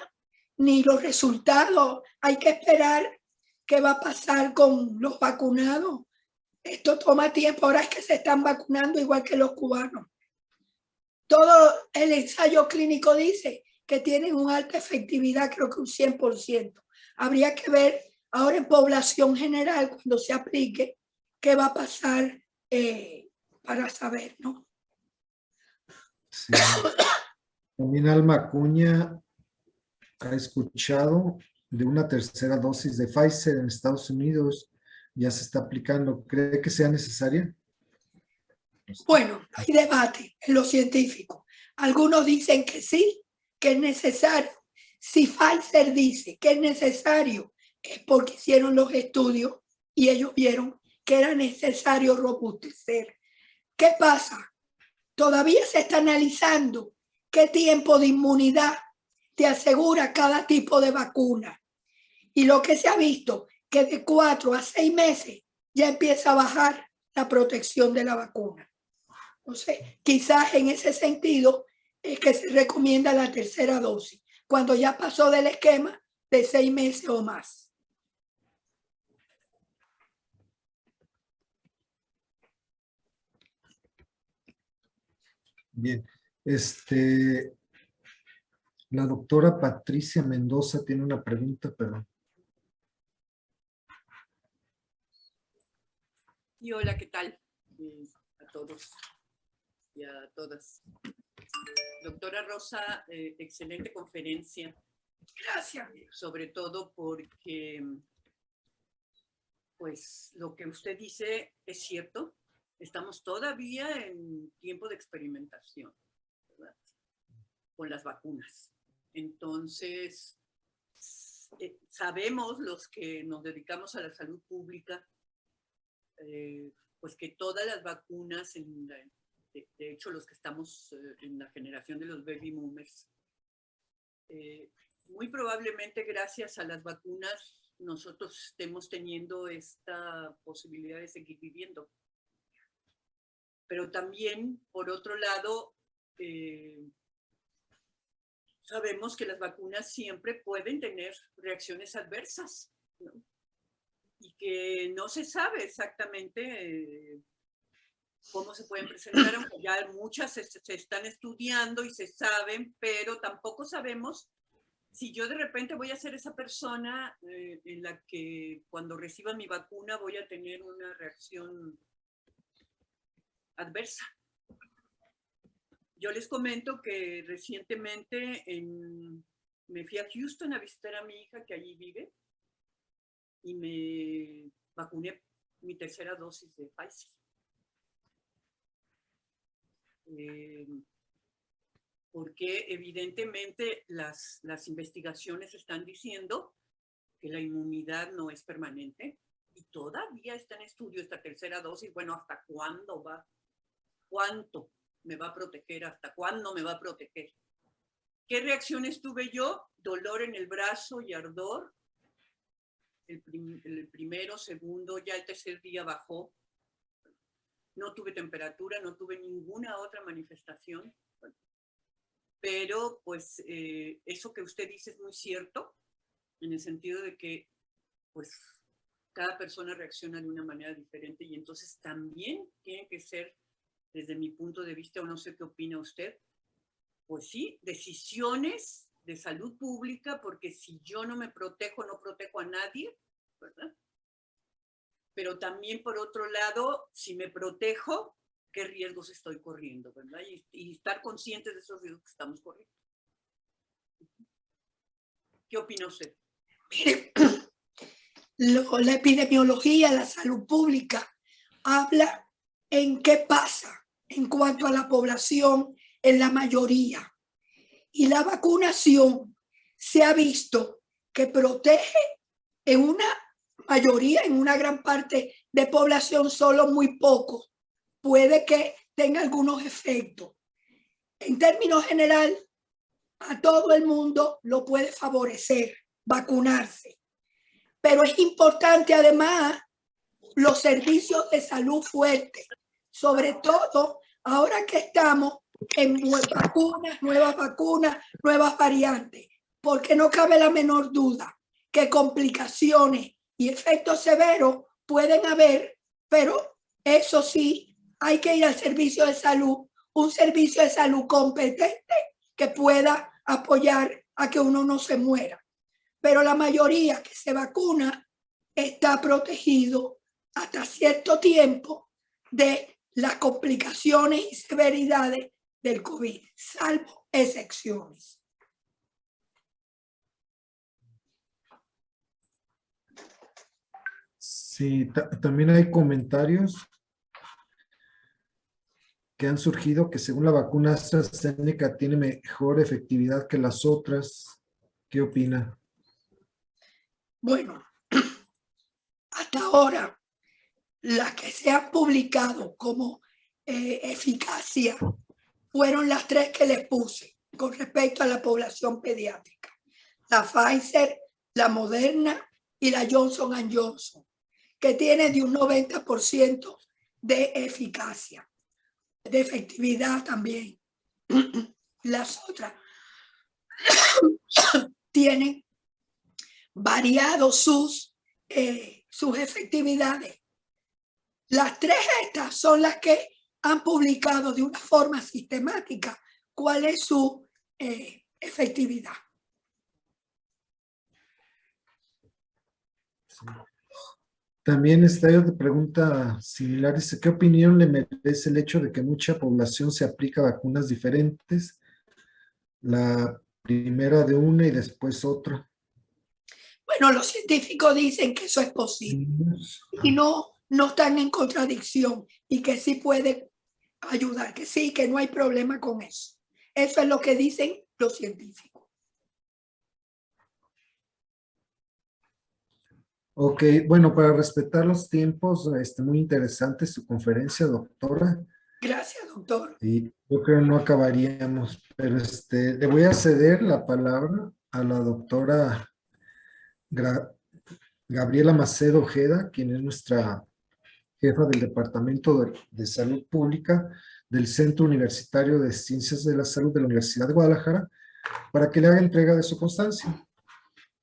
ni los resultados. Hay que esperar qué va a pasar con los vacunados. Esto toma tiempo. Ahora es que se están vacunando igual que los cubanos. Todo el ensayo clínico dice que tienen una alta efectividad, creo que un 100%. Habría que ver ahora en población general, cuando se aplique, qué va a pasar para saber, ¿no? Sí. También Alma Acuña ha escuchado de una tercera dosis de Pfizer en Estados Unidos. Ya se está aplicando. ¿Cree que sea necesaria? Bueno, hay debate en lo científico. Algunos dicen que sí, que es necesario. Si Pfizer dice que es necesario, es porque hicieron los estudios y ellos vieron que era necesario robustecer. ¿Qué pasa? Todavía se está analizando qué tiempo de inmunidad te asegura cada tipo de vacuna. Y lo que se ha visto, que de 4 a 6 meses ya empieza a bajar la protección de la vacuna. Entonces, quizás en ese sentido es que se recomienda la tercera dosis, cuando ya pasó del esquema de 6 meses o más. Bien. La doctora Patricia Mendoza tiene una pregunta, pero... Y hola, ¿qué tal? A todos y a todas. Doctora Rosa, excelente conferencia. Gracias. Sobre todo porque, pues, lo que usted dice es cierto. Estamos todavía en tiempo de experimentación, ¿verdad? Con las vacunas. Entonces, sabemos los que nos dedicamos a la salud pública, pues que todas las vacunas, de hecho los que estamos en la generación de los baby boomers, muy probablemente gracias a las vacunas nosotros estemos teniendo esta posibilidad de seguir viviendo. Pero también, por otro lado, sabemos que las vacunas siempre pueden tener reacciones adversas, ¿no? Y que no se sabe exactamente cómo se pueden presentar, aunque ya muchas se están estudiando y se saben, pero tampoco sabemos si yo de repente voy a ser esa persona en la que cuando reciba mi vacuna voy a tener una reacción adversa. Yo les comento que recientemente me fui a Houston a visitar a mi hija que allí vive y me vacuné mi tercera dosis de Pfizer. Porque evidentemente las investigaciones están diciendo que la inmunidad no es permanente y todavía está en estudio esta tercera dosis. Bueno, ¿hasta cuándo va? ¿Cuánto me va a proteger? ¿Hasta cuándo me va a proteger? ¿Qué reacciones tuve yo? Dolor en el brazo y ardor. El primero, segundo, ya el tercer día bajó. No tuve temperatura, no tuve ninguna otra manifestación. Pero pues eso que usted dice es muy cierto, en el sentido de que pues cada persona reacciona de una manera diferente y entonces también tiene que ser, desde mi punto de vista, o no sé qué opina usted, pues sí, decisiones de salud pública, porque si yo no me protejo, no protejo a nadie, ¿verdad? Pero también, por otro lado, si me protejo, ¿qué riesgos estoy corriendo, verdad? Y estar conscientes de esos riesgos que estamos corriendo. ¿Qué opina usted? Mire, la epidemiología, la salud pública, habla en qué pasa en cuanto a la población en la mayoría. Y la vacunación se ha visto que protege en una mayoría, en una gran parte de población, solo muy poco. Puede que tenga algunos efectos. En términos generales, a todo el mundo lo puede favorecer vacunarse. Pero es importante además los servicios de salud fuertes, sobre todo ahora que estamos en nuevas vacunas, nuevas variantes, porque no cabe la menor duda que complicaciones y efectos severos pueden haber, pero eso sí, hay que ir al servicio de salud, un servicio de salud competente que pueda apoyar a que uno no se muera. Pero la mayoría que se vacuna está protegido hasta cierto tiempo de las complicaciones y severidades del COVID, salvo excepciones. Sí, también hay comentarios que han surgido que según la vacuna AstraZeneca tiene mejor efectividad que las otras. ¿Qué opina? Bueno, hasta ahora, las que se han publicado como eficacia fueron las tres que les puse con respecto a la población pediátrica. La Pfizer, la Moderna y la Johnson & Johnson, que tiene de un 90% de eficacia, de efectividad también. Las otras tienen variado sus efectividades. Las tres estas son las que han publicado de una forma sistemática cuál es su efectividad. Sí. También hay otra pregunta similar. Dice, ¿qué opinión le merece el hecho de que mucha población se aplica vacunas diferentes? La primera de una y después otra. Bueno, los científicos dicen que eso es posible y no están en contradicción y que sí puede ayudar, que sí, que no hay problema con eso. Eso es lo que dicen los científicos. Ok, bueno, para respetar los tiempos, muy interesante su conferencia, doctora. Gracias, doctor. Y yo creo que no acabaríamos, pero le voy a ceder la palabra a la doctora Gabriela Macedo Ojeda, quien es nuestra jefa del Departamento de Salud Pública del Centro Universitario de Ciencias de la Salud de la Universidad de Guadalajara, para que le haga entrega de su constancia.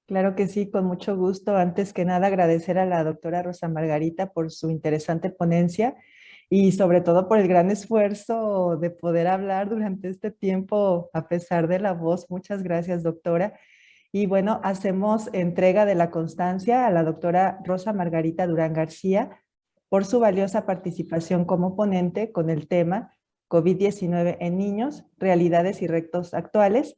Claro que sí, con mucho gusto. Antes que nada, agradecer a la doctora Rosa Margarita por su interesante ponencia y sobre todo por el gran esfuerzo de poder hablar durante este tiempo a pesar de la voz. Muchas gracias, doctora. Y bueno, hacemos entrega de la constancia a la doctora Rosa Margarita Durán García por su valiosa participación como ponente con el tema COVID-19 en niños, realidades y retos actuales,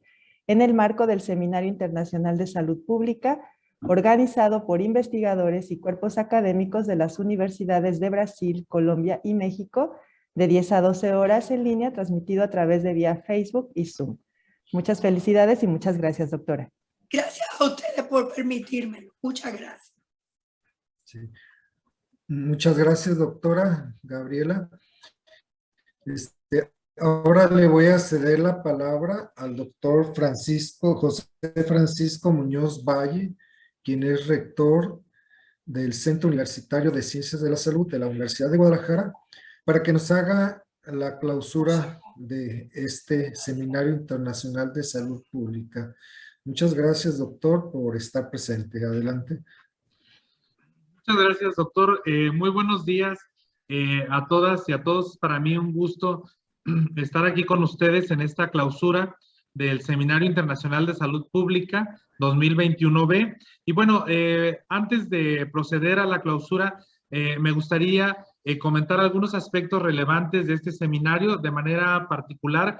en el marco del Seminario Internacional de Salud Pública, organizado por investigadores y cuerpos académicos de las universidades de Brasil, Colombia y México, de 10 a 12 horas en línea, transmitido a través de vía Facebook y Zoom. Muchas felicidades y muchas gracias, doctora. Gracias a ustedes por permitírmelo. Muchas gracias. Sí. Muchas gracias, doctora Gabriela. Ahora le voy a ceder la palabra al doctor José Francisco Muñoz Valle, quien es rector del Centro Universitario de Ciencias de la Salud de la Universidad de Guadalajara, para que nos haga la clausura de este Seminario Internacional de Salud Pública. Muchas gracias, doctor, por estar presente. Adelante. Muchas gracias, doctor. Muy buenos días a todas y a todos. Para mí un gusto estar aquí con ustedes en esta clausura del Seminario Internacional de Salud Pública 2021B. Y bueno, antes de proceder a la clausura, me gustaría comentar algunos aspectos relevantes de este seminario. De manera particular,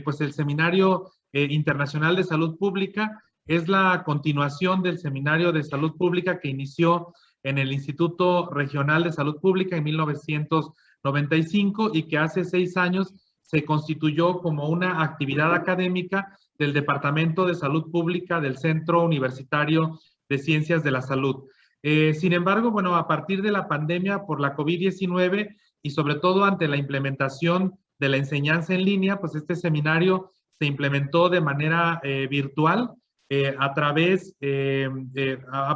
pues el Seminario Internacional de Salud Pública es la continuación del Seminario de Salud Pública que inició en el Instituto Regional de Salud Pública en 1995 y que hace 6 años se constituyó como una actividad académica del Departamento de Salud Pública del Centro Universitario de Ciencias de la Salud. Sin embargo, bueno, a partir de la pandemia por la COVID-19 y sobre todo ante la implementación de la enseñanza en línea, pues este seminario se implementó de manera virtual a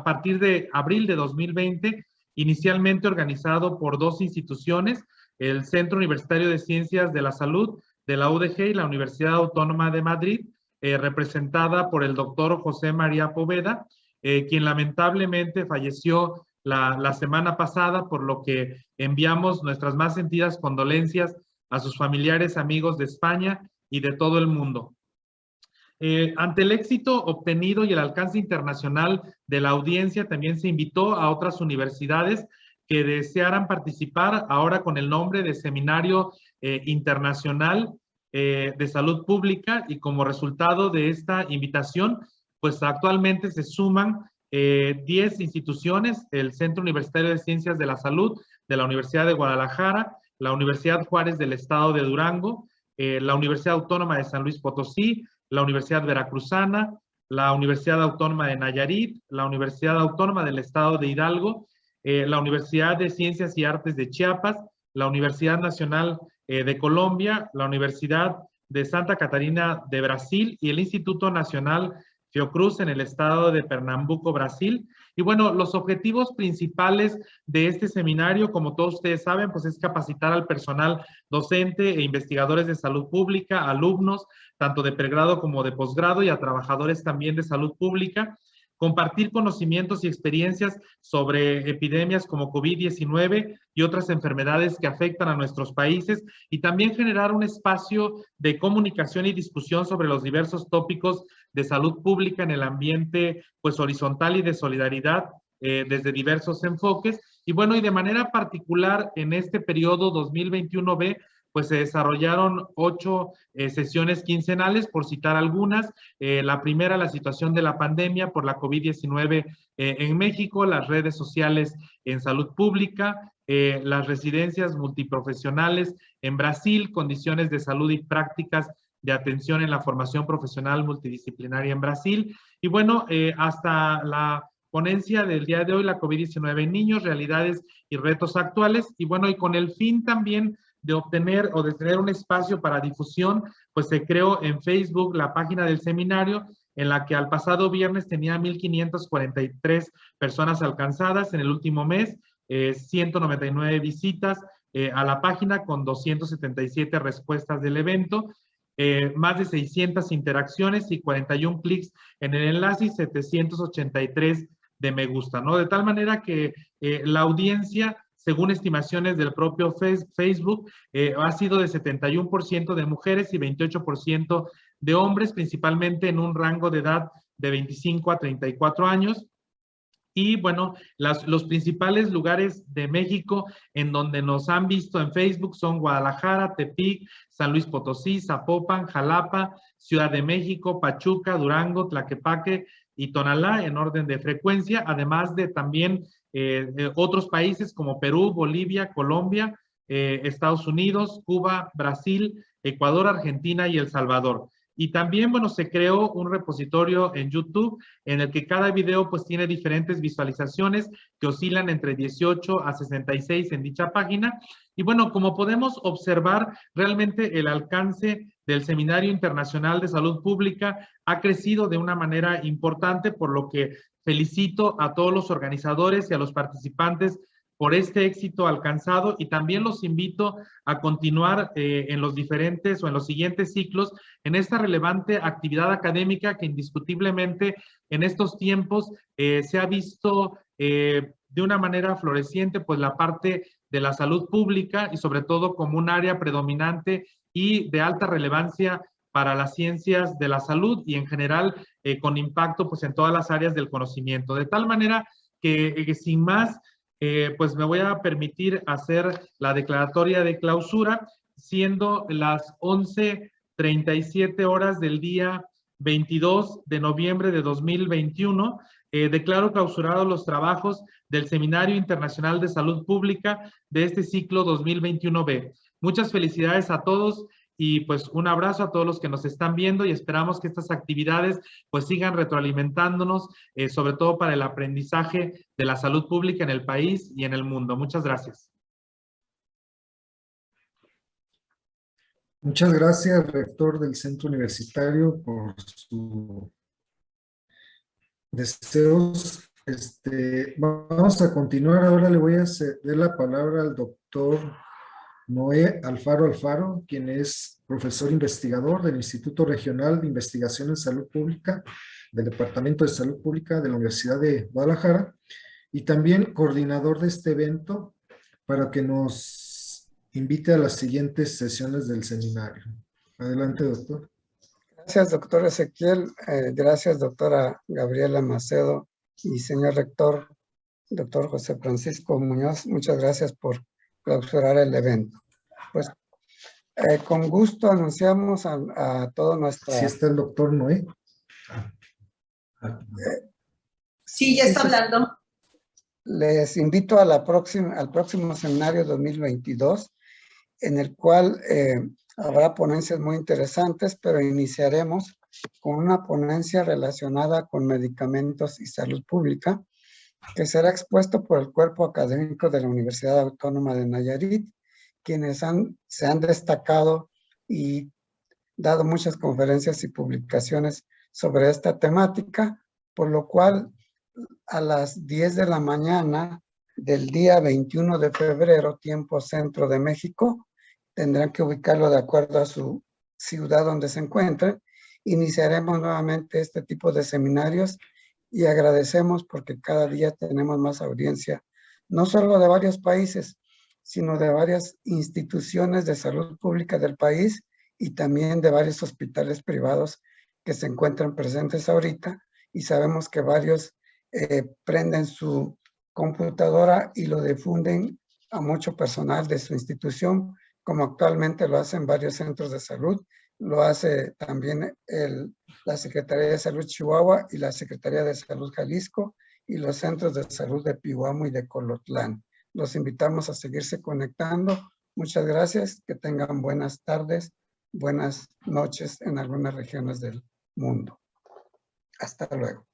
partir de abril de 2020, inicialmente organizado por 2 instituciones, el Centro Universitario de Ciencias de la Salud de la UDG y la Universidad Autónoma de Madrid, representada por el doctor José María Poveda, quien lamentablemente falleció la semana pasada, por lo que enviamos nuestras más sentidas condolencias a sus familiares, amigos de España y de todo el mundo. Ante el éxito obtenido y el alcance internacional de la audiencia, también se invitó a otras universidades que desearan participar ahora con el nombre de Seminario Internacional de Salud Pública, y como resultado de esta invitación, pues actualmente se suman 10 instituciones: el Centro Universitario de Ciencias de la Salud de la Universidad de Guadalajara, la Universidad Juárez del Estado de Durango, la Universidad Autónoma de San Luis Potosí, la Universidad Veracruzana, la Universidad Autónoma de Nayarit, la Universidad Autónoma del Estado de Hidalgo, la Universidad de Ciencias y Artes de Chiapas, la Universidad Nacional de Colombia, la Universidad de Santa Catarina de Brasil y el Instituto Nacional Fiocruz en el estado de Pernambuco, Brasil. Y bueno, los objetivos principales de este seminario, como todos ustedes saben, pues es capacitar al personal docente e investigadores de salud pública, alumnos, tanto de pregrado como de posgrado, y a trabajadores también de salud pública, compartir conocimientos y experiencias sobre epidemias como COVID-19 y otras enfermedades que afectan a nuestros países, y también generar un espacio de comunicación y discusión sobre los diversos tópicos de salud pública en el ambiente pues horizontal y de solidaridad desde diversos enfoques. Y bueno, y de manera particular en este periodo 2021B, pues se desarrollaron 8 sesiones quincenales, por citar algunas. La primera, la situación de la pandemia por la COVID-19 en México, las redes sociales en salud pública, las residencias multiprofesionales en Brasil, condiciones de salud y prácticas de atención en la formación profesional multidisciplinaria en Brasil. Y bueno, hasta la ponencia del día de hoy, la COVID-19 en niños, realidades y retos actuales. Y bueno, y con el fin también de obtener o de tener un espacio para difusión, pues se creó en Facebook la página del seminario, en la que al pasado viernes tenía 1,543 personas alcanzadas. En el último mes, 199 visitas a la página con 277 respuestas del evento, más de 600 interacciones y 41 clics en el enlace y 783 de me gusta, ¿no? De tal manera que la audiencia, según estimaciones del propio Facebook, ha sido de 71% de mujeres y 28% de hombres, principalmente en un rango de edad de 25 a 34 años. Y bueno, los principales lugares de México en donde nos han visto en Facebook son Guadalajara, Tepic, San Luis Potosí, Zapopan, Jalapa, Ciudad de México, Pachuca, Durango, Tlaquepaque y Tonalá, en orden de frecuencia, además de también otros países como Perú, Bolivia, Colombia, Estados Unidos, Cuba, Brasil, Ecuador, Argentina y El Salvador. Y también, bueno, se creó un repositorio en YouTube en el que cada video pues tiene diferentes visualizaciones que oscilan entre 18 a 66 en dicha página. Y bueno, como podemos observar, realmente el alcance del Seminario Internacional de Salud Pública ha crecido de una manera importante, por lo que felicito a todos los organizadores y a los participantes por este éxito alcanzado, y también los invito a continuar en los diferentes o en los siguientes ciclos en esta relevante actividad académica que indiscutiblemente en estos tiempos se ha visto de una manera floreciente, pues la parte de la salud pública y sobre todo como un área predominante y de alta relevancia para las ciencias de la salud y en general con impacto pues en todas las áreas del conocimiento. De tal manera que sin más, pues me voy a permitir hacer la declaratoria de clausura, siendo las 11:37 horas del día 22 de noviembre de 2021. Declaro clausurados los trabajos del Seminario Internacional de Salud Pública de este ciclo 2021B. Muchas felicidades a todos y pues un abrazo a todos los que nos están viendo, y esperamos que estas actividades pues sigan retroalimentándonos, sobre todo para el aprendizaje de la salud pública en el país y en el mundo. Muchas gracias. Muchas gracias, rector del Centro Universitario, por sus deseos. Vamos a continuar. Ahora le voy a ceder la palabra al doctor Noé Alfaro, quien es profesor investigador del Instituto Regional de Investigación en Salud Pública del Departamento de Salud Pública de la Universidad de Guadalajara y también coordinador de este evento para que nos invite a las siguientes sesiones del seminario. Adelante, doctor. Gracias, doctor Ezequiel. Gracias, doctora Gabriela Macedo y señor rector, doctor José Francisco Muñoz. Muchas gracias por clausurar el evento. Pues con gusto anunciamos a toda nuestra... ¿Sí está el doctor Noé? Sí, ya está hablando. Les invito a al próximo seminario 2022, en el cual habrá ponencias muy interesantes, pero iniciaremos con una ponencia relacionada con medicamentos y salud pública, que será expuesto por el cuerpo académico de la Universidad Autónoma de Nayarit, quienes se han destacado y dado muchas conferencias y publicaciones sobre esta temática, por lo cual a las 10 de la mañana del día 21 de febrero, tiempo centro de México, tendrán que ubicarlo de acuerdo a su ciudad donde se encuentren. Iniciaremos nuevamente este tipo de seminarios y agradecemos porque cada día tenemos más audiencia, no solo de varios países, sino de varias instituciones de salud pública del país y también de varios hospitales privados que se encuentran presentes ahorita, y sabemos que varios prenden su computadora y lo difunden a mucho personal de su institución, como actualmente lo hacen varios centros de salud. Lo hace también la Secretaría de Salud Chihuahua y la Secretaría de Salud Jalisco y los centros de salud de Pihuamo y de Colotlán. Los invitamos a seguirse conectando. Muchas gracias. Que tengan buenas tardes, buenas noches en algunas regiones del mundo. Hasta luego.